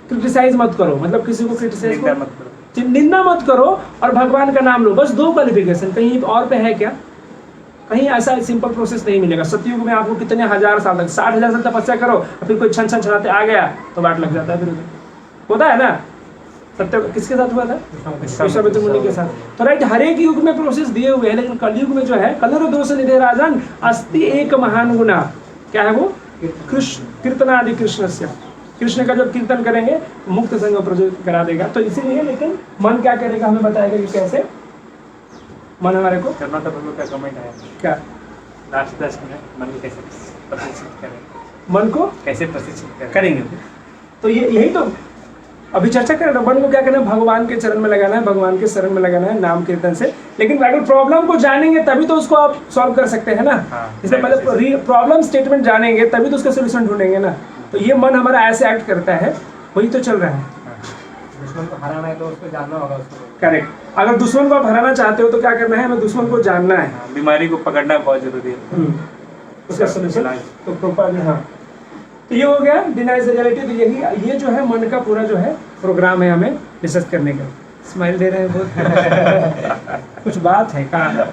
क्रिटिसाइज मत करो, मतलब किसी को क्रिटिसाइज मत करो, निंदा मत करो और भगवान का नाम लो, बस 2 क्वालिफिकेशन। कहीं और पे है क्या, कहीं ऐसा सिंपल प्रोसेस नहीं मिलेगा। सतयुग में आपको कितने हजार साल तक, 60,000 साल तपस्या करो और फिर कोई छन छन छनाते आ गया तो बाट लग जाता है, फिर होता है ना। सत्य किसके साथ हुआ था? विश्वामित्र मुनि के साथ। तो राइट, हर एक युग में प्रोसेस दिए हुए हैं, लेकिन कलयुग में जो है कलर दोष निधे राजन अस्ति एक महान गुना, क्या है वो? कृष्ण कीर्तनादि कृष्ण से, कृष्ण का जब कीर्तन करेंगे तो मुक्त संग प्रज्वलित करा देगा। तो इसीलिए लेकिन मन क्या करेगा, हमें बताएगा कि कैसे मन हमारे को करना। तो प्रभु का कमेंट है क्या, लास्ट 10 मिनट मन को कैसे प्रशिक्षित करें, मन को कैसे प्रशिक्षित करें। करेंगे। तो ये यही तो अभी चर्चा कर रहे हैं। मन को क्या करना है? भगवान के चरण में लगाना है, भगवान के शरण में लगाना है नाम कीर्तन से। लेकिन अगर प्रॉब्लम को जानेंगे तभी तो उसको आप सॉल्व कर सकते हैं ना। इसलिए पहले प्रॉब्लम स्टेटमेंट जानेंगे तभी तो उसका सोल्यूशन ढूंढेंगे ना। तो ये मन हमारा ऐसे एक्ट करता है, वही तो चल रहा है। दुश्मन को हराना है तो उसको जानना होगा उसको। करेक्ट। अगर दुश्मन को आप हराना चाहते हो तो क्या करना है? हमें दुश्मन को जानना है, बीमारी को पकड़ना बहुत जरूरी है। उसका सोल्यूशन तो प्रॉपर्ली। हाँ, तो ये हो गया डिनाइज द रियलिटी। तो यही ये जो है मन का पूरा जो है प्रोग्राम है हमें डिस्कस करने का। स्माइल दे रहे हैं बहुत कुछ बात है कहाँ,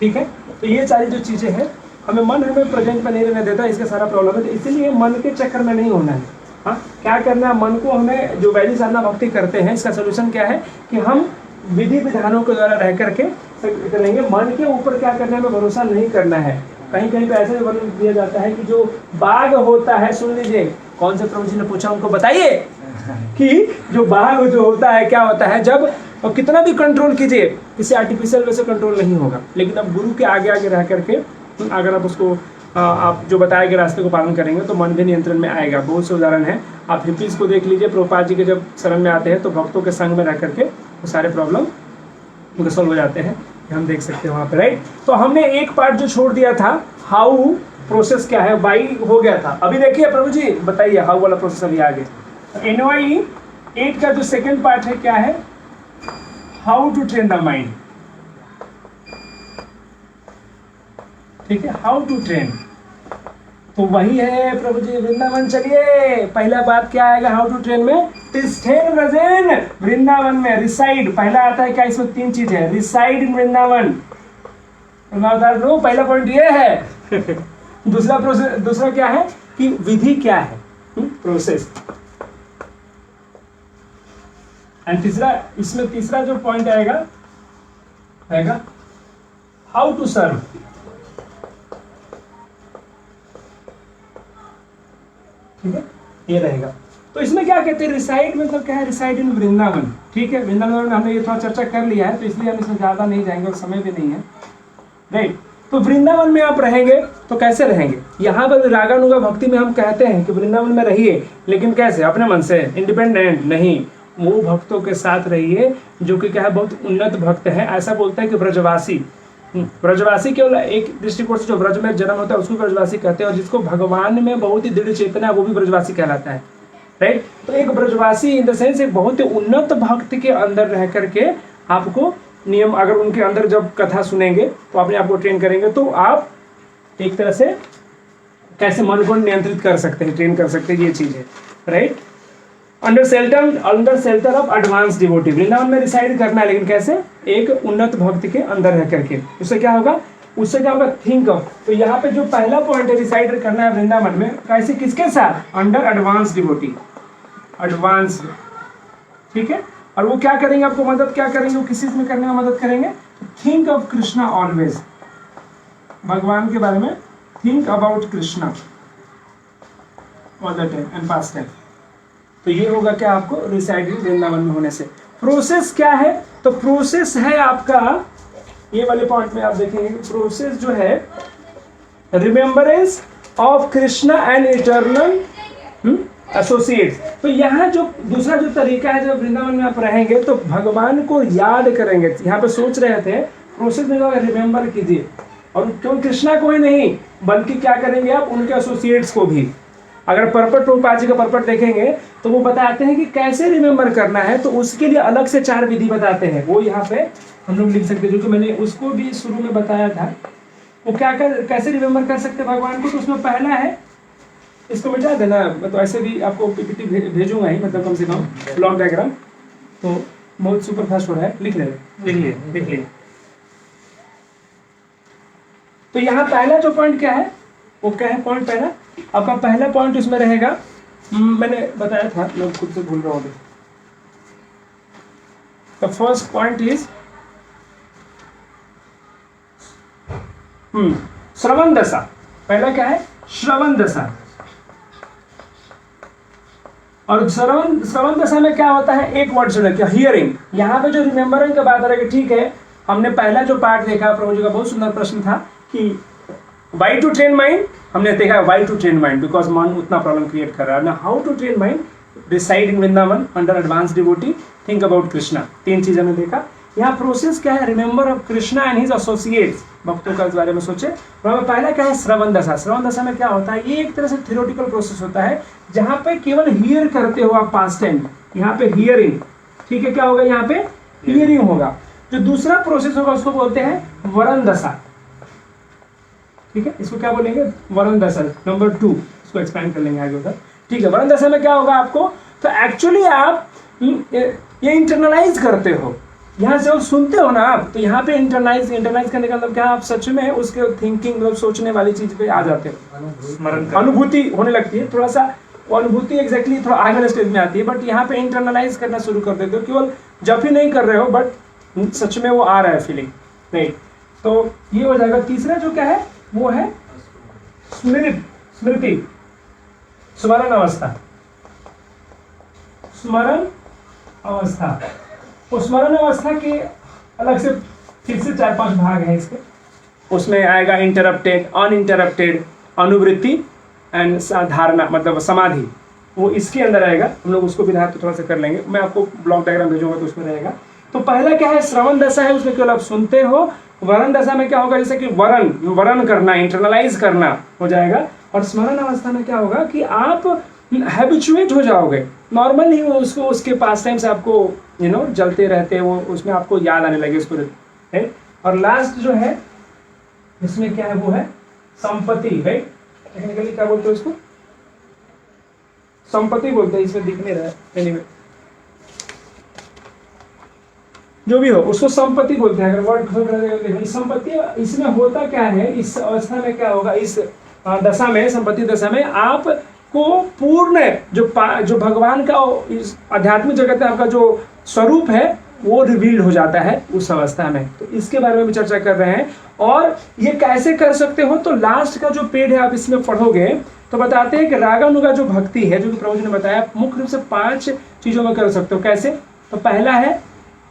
ठीक है। तो ये सारी जो चीजें हैं हमें मन हमें प्रेजेंट में नहीं रहने देता, इसका सारा प्रॉब्लम है। तो इसीलिए मन के चक्कर में नहीं होना है। हाँ, क्या करना है? मन को हमें जो वैदिक साधना भक्ति करते हैं इसका सोल्यूशन क्या है कि हम विधि विधानों के द्वारा रह करके करेंगे। मन के ऊपर क्या करना है? हमें भरोसा नहीं करना है। कहीं कहीं पे ऐसा भी वर्णन किया जाता है कि जो बाघ होता है, सुन लीजिए, कौन से प्रभु जी ने पूछा उनको बताइए कि जो बाघ जो होता है क्या होता है, जब और कितना भी कंट्रोल कीजिए इसे आर्टिफिशियल वैसे कंट्रोल नहीं होगा। लेकिन अब गुरु के आगे आगे रह करके अगर आप उसको आप जो बताए गए रास्ते को पालन करेंगे तो मन भी नियंत्रण में आएगा। बहुत से उदाहरण है, आप हिप्पीज को देख लीजिए। प्रभुपाद जी के जब शरण में आते हैं तो भक्तों के संग में रह करके वो सारे प्रॉब्लम उनके सॉल्व हो जाते हैं, हम देख सकते हैं वहाँ पे, राइट। तो हमने एक पार्ट जो छोड़ दिया था, हाउ प्रोसेस क्या है, वाई हो गया था। अभी देखिए प्रभु जी बताइए हाउ वाला प्रोसेस अभी आगे। एनवाई 8 का जो सेकंड पार्ट है क्या है? How to train the mind, ठीक है, हाउ टू ट्रेन। तो वही है प्रभु जी, वृंदावन चलिए। पहला बात क्या आएगा हाउ टू ट्रेन में? तिष्ठेन व्रजेन, वृंदावन में रिसाइड। पहला आता है क्या? इसमें 3 चीज है, रिसाइड इन वृंदावन। पहला पॉइंट ये है। दूसरा प्रोसेस, दूसरा क्या है कि विधि क्या है, प्रोसेस। एंड तीसरा, इसमें तीसरा जो पॉइंट आएगा हाउ टू सर्व। ठीक है, ये रहेगा। तो इसमें क्या कहते हैं? रिसाइड मतलब क्या है? रिसाइड इन वृंदावन, ठीक है। वृंदावन में हमने ये थोड़ा चर्चा कर लिया है, तो इसलिए हम इसमें ज्यादा नहीं जाएंगे और समय भी नहीं है, राइट। तो वृंदावन में आप रहेंगे तो कैसे रहेंगे? यहाँ पर रागानुगा भक्ति में हम कहते हैं कि वृंदावन में रहिए, लेकिन कैसे? अपने मन से, इंडिपेंडेंट नहीं। वो भक्तों के साथ रहिए जो कि क्या है, बहुत उन्नत भक्त है। ऐसा बोलता है कि ब्रजवासी, ब्रजवासी केवल एक दृष्टिकोण से जो ब्रज में जन्म होता है उसको ब्रजवासी कहते हैं, और जिसको भगवान में बहुत ही दृढ़ चेतना है वो भी ब्रजवासी कहलाता है, राइट। तो एक ब्रजवासी इन द सेंस एक बहुत ही उन्नत भक्त के अंदर रह करके आपको नियम, अगर उनके अंदर जब कथा सुनेंगे तो अपने आप को ट्रेन करेंगे, तो आप एक तरह से कैसे मन को नियंत्रित कर सकते हैं, ट्रेन कर सकते हैं, ये चीज है, right. Under shelter of advance devotee, Vrindavan में रिसाइड करना है, लेकिन कैसे? एक उन्नत भक्त के अंदर रह करके। उससे क्या होगा? Think of. तो यहाँ पे जो पहला पॉइंट है रिसाइड करना है वृंदावन में, कैसे, किसके साथ? अंडर एडवांस डिवोटी, एडवांस, ठीक है। और वो क्या करेंगे? आपको मदद क्या करेंगे? वो किस चीज में करने में मदद करेंगे? थिंक ऑफ कृष्णा ऑलवेज, भगवान के बारे में think about Krishna all the time and past time. तो ये होगा क्या आपको? रिसाइड वृंदावन में होने से। प्रोसेस क्या है? तो प्रोसेस है आपका, ये वाले पॉइंट में आप देखेंगे प्रोसेस जो है remembrance of Krishna and eternal associates. तो यहाँ जो दूसरा जो तरीका है, जब वृंदावन में आप रहेंगे तो भगवान को याद करेंगे। यहाँ पे सोच रहे थे, प्रोसेस में रिमेम्बर कीजिए, और केवल कृष्णा को ही नहीं बल्कि क्या करेंगे आप? उनके एसोसिएट्स को भी। अगर परपट प्रभुपाद जी का परपट देखेंगे तो वो बताते हैं कि कैसे रिमेम्बर करना है, तो उसके लिए अलग से 4 विधि बताते हैं। वो यहाँ पे हम लोग लिख सकते हैं, जो कि मैंने उसको भी शुरू में बताया था। वो कैसे रिमेम्बर कर सकते हैं भगवान को? तो उसमें पहला है, इसको मिटा देना, मैं तो ऐसे भी आपको पीपीटी भेजूंगा ही, मतलब कम से कम ब्लॉक डायग्राम, तो बहुत सुपर फास्ट हो रहा है, लिख लिए। तो यहाँ पहला जो पॉइंट क्या है, वो क्या है पॉइंट पहला, आपका पहला पॉइंट इसमें रहेगा, मैंने बताया था, मैं खुद से भूल रहा हूँ। द फर्स्ट पॉइंट इज श्रवण दशा। पहला क्या है, श्रवण दशा। और श्रवण दशा में क्या होता है, एक वर्ड सुन, क्या, हियरिंग। यहाँ पे जो रिमेम्बरिंग का बात आ रहा है, ठीक है, हमने पहला जो पार्ट देखा, प्रभु जी का बहुत सुंदर प्रश्न था कि वाई टू ट्रेन माइंड। हमने देखा why to train mind, because मन उतना प्रॉब्लम क्रिएट कर रहा है ना। How to train mind, reside in Vrindavan under advance devotee, think about Krishna. 3 चीजें हमने देखा। यहाँ प्रोसेस क्या है, remember of Krishna and his associates, भक्तों का इस बारे में सोचे। पहला क्या है, श्रवण दशा। श्रवण दशा में क्या होता है, ये एक तरह से थियोरेटिकल प्रोसेस होता है, जहाँ पे केवल हियर करते हो आप, पास्ट टाइम। यहाँ पे हियरिंग, ठीक है, क्या होगा यहाँ पे, हियरिंग होगा। जो दूसरा प्रोसेस होगा उसको बोलते हैं वरण दशा, ठीक है, इसको क्या बोलेंगे, वरण दशा नंबर 2, इसको एक्सप्लेन कर लेंगे आगे उधर, ठीक है। वरण दशा में क्या होगा आपको, तो एक्चुअली आप ये इंटरनलाइज करते हो, यहाँ से वो सुनते हो ना आप, तो यहाँ पे इंटरनलाइज करने का मतलब क्या, आप सच में उसके थिंकिंग, मतलब सोचने वाली चीज पे आ जाते हो, अनुभूति होने लगती है। थोड़ा सा वो अनुभूति एग्जैक्टली थोड़ा आगे वाले स्टेज में आती है, बट यहाँ पे इंटरनलाइज करना शुरू कर देते हो, केवल जब ही नहीं कर रहे हो, बट सच में वो आ रहा है फीलिंग, राइट। तो ये हो जाएगा। तीसरा जो क्या है, वो है स्मृति, स्मरण अवस्था। स्मरण अवस्था, वो स्मरण अवस्था के अलग से फिर से 4-5 भाग हैं इसके। उसमें आएगा इंटरप्टेड, अनइंटरप्टेड, अनुवृत्ति एंड धारणा, मतलब समाधि, वो इसके अंदर आएगा। हम लोग उसको भी तो थोड़ा सा कर लेंगे, मैं आपको ब्लॉक डायग्राम भेजूंगा तो उसमें रहेगा। तो पहला क्या है, श्रवण दशा है, उसमें केवल आप सुनते हो। वरण दशा में क्या होगा, जैसे कि वरण करना, इंटरनलाइज करना हो जाएगा। और स्मरण अवस्था में क्या होगा कि आप हैबिचुएट हो जाओगे, नॉर्मल ही उसको, उसके पास टाइम से आपको जलते रहते वो, उसमें आपको याद आने लगे उसको, राइट। और लास्ट जो है इसमें क्या है, वो है संपत्ति, राइट। टेक्निकली क्या बोलते हैं उसको, संपत्ति बोलते हैं, इसमें दिख नहीं रहा है, एनीवे जो भी हो उसको संपत्ति बोलते हैं। अगर वर्ड संपत्ति, इसमें होता क्या है, इस अवस्था में क्या होगा, इस दशा में, संपत्ति दशा में आपको पूर्ण जो भगवान का इस आध्यात्मिक जगत में आपका जो स्वरूप है वो रिवील्ड हो जाता है उस अवस्था में। तो इसके बारे में भी चर्चा कर रहे हैं। और ये कैसे कर सकते हो, तो लास्ट का जो पेज है आप इसमें पढ़ोगे तो बताते हैं कि रागानुगा जो भक्ति है, जो कि प्रभु जी ने बताया, मुख्य रूप से 5 चीजों में कर सकते हो। कैसे, तो पहला है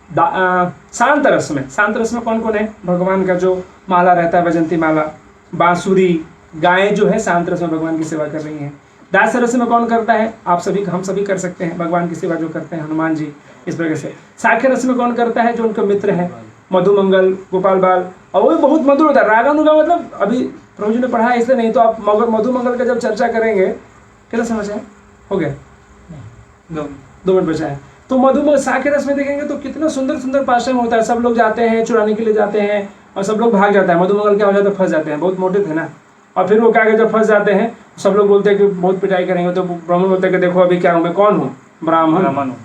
शांत रस में। शांत रस में कौन कौन है, भगवान का जो माला रहता है, वैजंती माला, बांसुरी, गायें जो है शांत रस में भगवान की सेवा कर रही हैं। दास रस में कौन करता है, आप सभी, हम सभी कर सकते हैं, भगवान की सेवा जो करते हैं, हनुमान जी, इस प्रकार से। साख्य रस में कौन करता है, जो उनके मित्र है, मधुमंगल, गोपाल बाल, और वो भी बहुत मधुर होता है। रागानुगा मतलब अभी प्रभु जी ने पढ़ा है इसलिए नहीं, तो आप मधुमंगल का जब चर्चा करेंगे, कितना समझ है, हो गया 2 मिनट बचा है। तो मधुमंगल साख्य रस में देखेंगे तो कितना सुंदर सुंदर पाश्रम होता है, सब लोग जाते हैं, चुराने के लिए जाते हैं और सब लोग भाग जाता है। मधुमंगल क्या हो जाता है, फंस जाते हैं, बहुत मोटे थे ना, और फिर वो क्या जब फंस जाते हैं, सब लोग बोलते हैं कि बहुत पिटाई करेंगे, तो ब्राह्मण बोलते हैं कि देखो अभी क्या हूँ, मैं कौन हूँ, ब्राह्मण हूँ,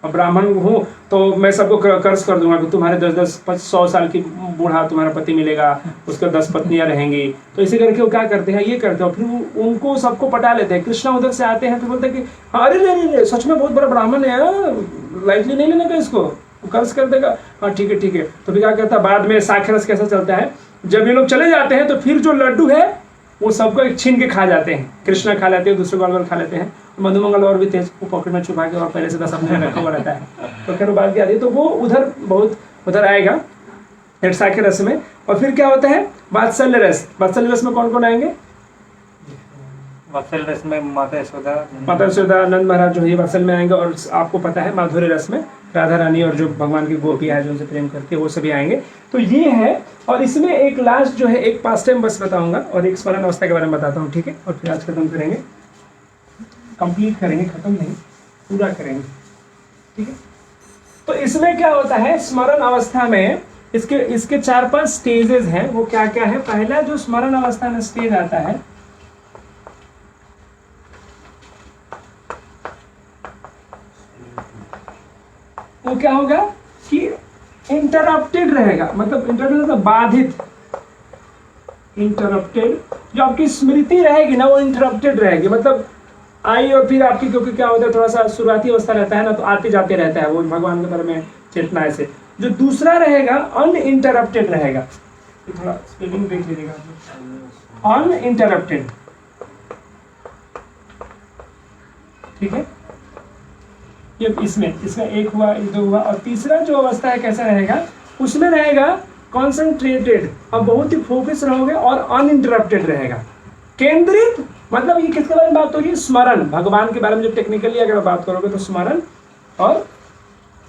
और ब्राह्मण हूँ तो मैं सबको कर्ज कर दूंगा कि तुम्हारे 10-100 साल की बूढ़ा तुम्हारा पति मिलेगा, उसके 10 पत्नियां रहेंगी। तो इसी करके वो क्या करते हैं, ये करते हैं, फिर वो उनको सबको पटा लेते हैं। कृष्णा उधर से आते हैं, फिर बोलते हैं कि अरे नहीं, सच में बहुत बड़ा ब्राह्मण है, लाइटली नहीं लेने का, इसको कर्ज कर देगा, हाँ ठीक है ठीक है। तो फिर क्या कहता है, बाद में साख्य रस कैसा चलता है, जब ये लोग चले जाते हैं तो फिर जो लड्डू है वो सबको एक छीन के खा जाते हैं। कृष्णा खा लेते हैं, दूसरे बाल खा लेते हैं, मधुमंगल और भी तेज, वो पॉकेट में छुपा के और पहले से 10 अपने रखा हुआ रहता है। तो फिर बात क्या आती है, तो वो उधर बहुत उधर आएगा साख्य रस में। और फिर क्या होता है, वात्सल्य रस। वात्सल्य रस में कौन कौन आएंगे, वात्सल्य रस में माता यशोदा, नंद महाराज जो है वात्सल्य में आएंगे। और आपको पता है माधुर्य रस में राधा रानी और जो भगवान की गोपियाँ है जो उनसे प्रेम करती है, वो सभी आएंगे। तो ये है। और इसमें एक लास्ट जो है, एक पास टाइम बस बताऊंगा और एक स्मरण अवस्था के बारे में बताता हूँ, ठीक है। और फिर आज खत्म करेंगे, कंप्लीट करेंगे, खत्म नहीं पूरा करेंगे, ठीक है। तो इसमें क्या होता है, स्मरण अवस्था में इसके 4-5 स्टेजेस हैं। वो क्या क्या है, पहला जो स्मरण अवस्था में स्टेज आता है, वो क्या होगा कि इंटरप्टेड रहेगा, मतलब इंटरप्टेड मतलब बाधित, इंटरप्टेड, जो आपकी स्मृति रहेगी ना वो इंटरप्टेड रहेगी, मतलब आई और फिर आपकी, क्योंकि क्या होता है थोड़ा सा शुरुआती अवस्था रहता है ना, तो आते जाते रहता है वो भगवान के बारे में चेतना ऐसे। जो दूसरा रहेगा अनइंटरप्टेड रहेगा, थोड़ा स्पेलिंग देख लीजिएगा, अनइंटरप्टेड, ठीक है। ये इसमें एक हुआ, दो हुआ, और तीसरा जो अवस्था है कैसा रहेगा, उसमें रहेगा कॉन्सेंट्रेटेड, अब बहुत ही फोकस रहोगे, और अनइंटरप्टेड रहेगा। केंद्रित मतलब ये किसके बारे में बात होगी, स्मरण, भगवान के बारे में जो टेक्निकली अगर बात करोगे तो स्मरण और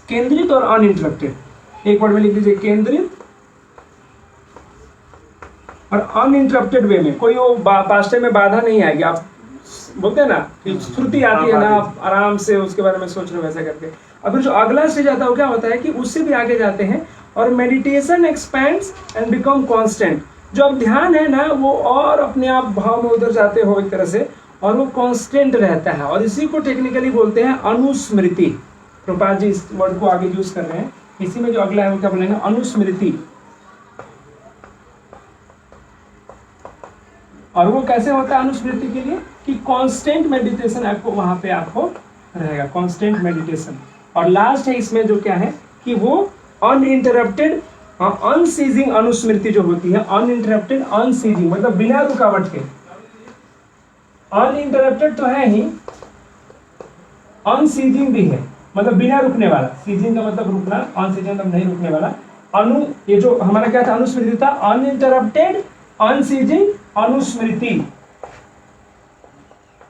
केंद्रित और अनइंटरप्टेड, एक वर्ड में लिख लीजिए, केंद्रित और अनइंटरप्टेड वे में, कोई वो पास्टे में बाधा नहीं आएगी। आप बोलते हैं ना कि श्रुति आती है ना, आप आराम से उसके बारे में सोच रहे हो वैसा करके। अब जो अगला स्टेज आता है वो क्या होता है कि उससे भी आगे जाते हैं, और meditation expends and become constant, जो अब ध्यान है ना वो और अपने आप भाव में उधर जाते हो एक तरह से, और वो कांस्टेंट रहता है, और इसी को टेक्निकली बोलते हैं अनुस्मृति। प्रभुपाद जी इस वर्ड को आगे यूज कर रहे हैं, इसी में जो अगला है वो क्या बोलेंगे, अनुस्मृति। और वो कैसे होता है अनुस्मृति के लिए, कि कांस्टेंट मेडिटेशन आपको वहां पे आपको रहेगा, कांस्टेंट मेडिटेशन। और लास्ट है इसमें जो क्या है कि वो अनइंटरप्टेड अनसीजिंग अनुस्मृति जो होती है, अनइंटरप्टेड अनसीजिंग मतलब बिना रुकावट के, अनइंटरप्टेड तो है ही, अनसीजिंग भी है, मतलब बिना रुकने वाला। सीजिंग का मतलब रुकना, अनसीजिंग मतलब नहीं रुकने वाला। ये जो हमारा क्या था अनुस्मृति था, अनइंटरप्टेड अनसीजिंग अनुस्मृति,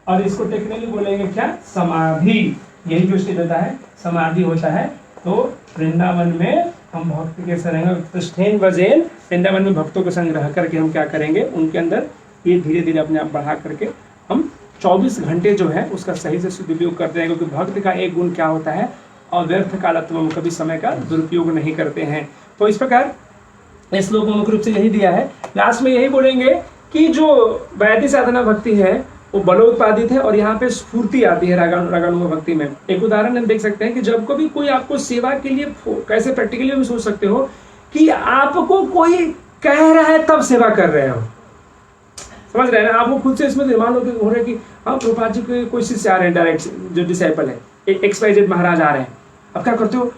और इसको टेक्निकली बोलेंगे क्या, समाधि। यही जो स्टेज होता है समाधि होता है। तो वृंदावन में हम भक्त के संग वजेन, वृंदावन में भक्तों के संग रह करके हम क्या करेंगे, उनके अंदर ये धीरे धीरे अपने आप बढ़ा करके हम 24 घंटे जो है उसका सही से सदुपयोग करते हैं। क्योंकि भक्त का एक गुण क्या होता है, अव्यर्थ कालत्व, कभी समय का दुरुपयोग नहीं करते हैं। तो इस प्रकार इस श्लोक में मुख्य रूप से यही दिया है। लास्ट में यही बोलेंगे कि जो वैदिक साधना भक्ति है वो बलोत्पादित है, और यहाँ पे स्फूर्ति आती है रागानुग भक्ति में। एक उदाहरण हम देख सकते हैं कि जब कभी कोई आपको सेवा के लिए, कैसे प्रैक्टिकली भी सोच सकते हो कि आपको कोई कह रहा है तब सेवा कर रहे हो, समझ रहे हैं ना, आपको खुद से इसमें निर्माण हो रहा है कि हाँ प्रभुपाद जी के कोई शिष्य आ रहे हैं, डायरेक्ट जो डिसाइपल है, XYZ महाराज आ रहे हैं, अब क्या करते हो,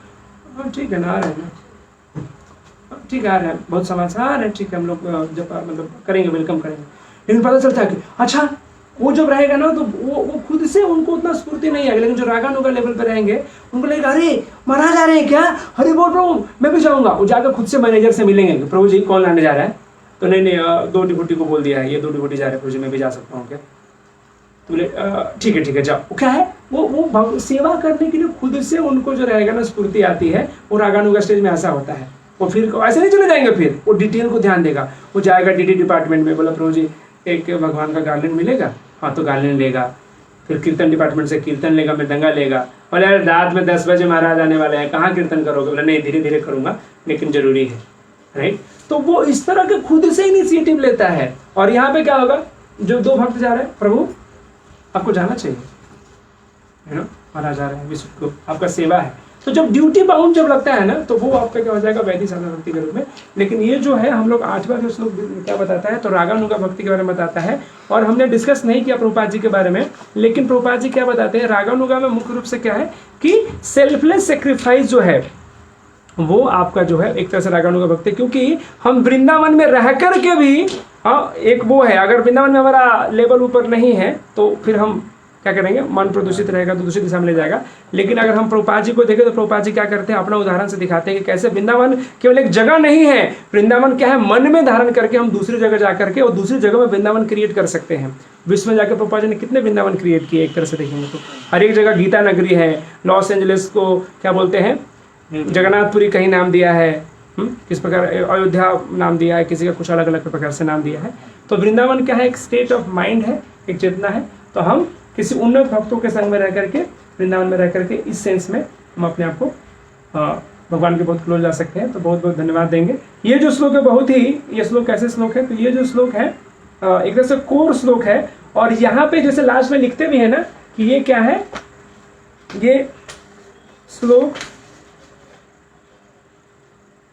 ठीक है ना आ रहे हैं ना, ठीक है आ रहे हैं, बहुत समाज आ रहे हैं, ठीक है हम लोग जब मतलब करेंगे, वेलकम करेंगे। लेकिन पता चलता है कि अच्छा वो जब रहेगा ना तो वो खुद से उनको उतना स्फूर्ति नहीं आएगी। लेकिन जो रागानुगा लेवल पे रहेंगे उनको लगेगा अरे महाराज आ रहे हैं क्या, अरे बोल रहा हूँ मैं भी जाऊँगा। वो जाकर खुद से मैनेजर से मिलेंगे, प्रभु जी कौन लाने जा रहा है, तो नहीं 2 डिवोटी को बोल दिया है, ये 2 डिवोटी जा रहे हैं, प्रभु जी मैं भी जा सकता हूँ क्या, तो बोले ठीक है जाओ। क्या है वो सेवा करने के लिए खुद से उनको जो रहेगा ना स्फूर्ति आती है। वो रागानुगा स्टेज में ऐसा होता है। वो फिर ऐसे नहीं चले जाएंगे, फिर वो डिटेल को ध्यान देगा। वो जाएगा DD डिपार्टमेंट में, बोला प्रभु जी एक भगवान का गार्डन मिलेगा, हाँ तो गार्डन लेगा। फिर कीर्तन डिपार्टमेंट से कीर्तन लेगा, मृदंगा लेगा। बोले यार रात में 10 बजे महाराज आने वाले हैं, कहाँ कीर्तन करोगे, बोला नहीं धीरे धीरे करूँगा लेकिन जरूरी है, राइट। तो वो इस तरह के खुद से इनिशिएटिव लेता है। और यहाँ पे क्या होगा, जो 2 भक्त जा रहे हैं, प्रभु आपको जाना चाहिए, है ना, महाराज आ रहे हैं, विश्व को आपका सेवा है। तो जब ड्यूटी बाउंड जब लगता है ना तो वो आपका क्या हो जाएगा, वैदिक साधना भक्ति के रूप में। लेकिन ये जो है हम लोग 8वां जो श्लोक क्या बताता है, तो रागानुगा भक्ति के बारे में बताता है। और हमने डिस्कस नहीं किया प्रभुपाद जी के बारे में, लेकिन प्रभुपाद जी क्या बताते हैं रागानुगा में मुख्य रूप से क्या है कि सेल्फलेस सेक्रीफाइस जो है वो आपका जो है एक तरह से रागानुगा भक्ति। क्योंकि हम वृंदावन में रह कर के भी एक वो है, अगर वृंदावन में हमारा लेवल ऊपर नहीं है तो फिर हम क्या करेंगे, मन प्रदूषित रहेगा तो दूसरी दिशा में ले जाएगा। लेकिन अगर हम प्रभुपाद जी को देखें तो प्रभुपाद जी क्या करते हैं, अपना उदाहरण से दिखाते हैं कि कैसे वृंदावन केवल एक जगह नहीं है, वृंदावन क्या है, मन में धारण करके हम दूसरी जगह जा करके और दूसरी जगह में वृंदावन क्रिएट कर सकते हैं। विश्व में जाकर प्रभुपाद जी ने कितने वृंदावन क्रिएट किए, एक तरह से देखेंगे तो हर एक जगह गीता नगरी है, लॉस एंजलिस को क्या बोलते हैं, जगन्नाथपुरी कहीं नाम दिया है, किस प्रकार अयोध्या नाम दिया है, किसी का कुछ अलग अलग प्रकार से नाम दिया है। तो वृंदावन क्या है, एक स्टेट ऑफ माइंड है, एक चेतना है। तो हम किसी उन्नत भक्तों के संग में रह करके, वृंदावन में रह करके इस सेंस में हम अपने आप को भगवान के बहुत क्लोज ला सकते हैं। तो बहुत बहुत धन्यवाद देंगे। ये जो श्लोक है बहुत ही, ये श्लोक कैसे श्लोक है, तो ये जो श्लोक है एक तरह से कोर श्लोक है। और यहाँ पे जैसे लास्ट में लिखते भी है ना कि ये क्या है, ये श्लोक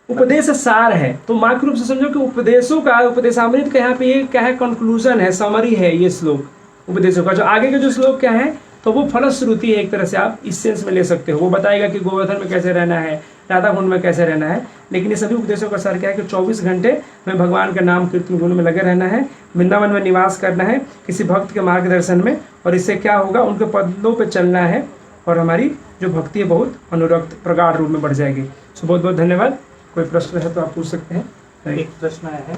उपदेश सार है, तो मात्र रूप से समझो कि उपदेशों का, उपदेशामृत का यहाँ पे ये क्या है, कंक्लूजन है, समरी है ये श्लोक उपदेशों का। जो आगे के जो श्लोक क्या है, तो वो फलश्रुति है, एक तरह से आप इस सेंस में ले सकते हो। वो बताएगा कि गोवर्धन में कैसे रहना है, राधा कुंड में कैसे रहना है। लेकिन ये सभी उपदेशों का सार क्या है कि 24 घंटे में भगवान का नाम कीर्तन गुण में लगे रहना है, वृंदावन में निवास करना है किसी भक्त के मार्गदर्शन में, और इससे क्या होगा, उनके पदों पे चलना है, और हमारी जो भक्ति है बहुत अनुरक्त प्रगाढ़ रूप में बढ़ जाएगी। सो बहुत बहुत धन्यवाद। कोई प्रश्न है तो आप पूछ सकते हैं। एक प्रश्न आया है,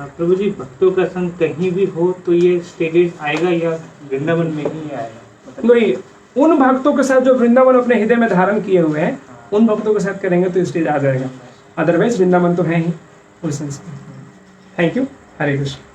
प्रभु जी, भक्तों का संग कहीं भी हो तो ये स्टेज आएगा या वृंदावन में ही आएगा? नहीं, उन भक्तों के साथ जो वृंदावन अपने हृदय में धारण किए हुए हैं, उन भक्तों के साथ करेंगे तो स्टेज आ जाएगा, अदरवाइज वृंदावन तो है ही उस सेंस में। Thank you. हरे कृष्ण।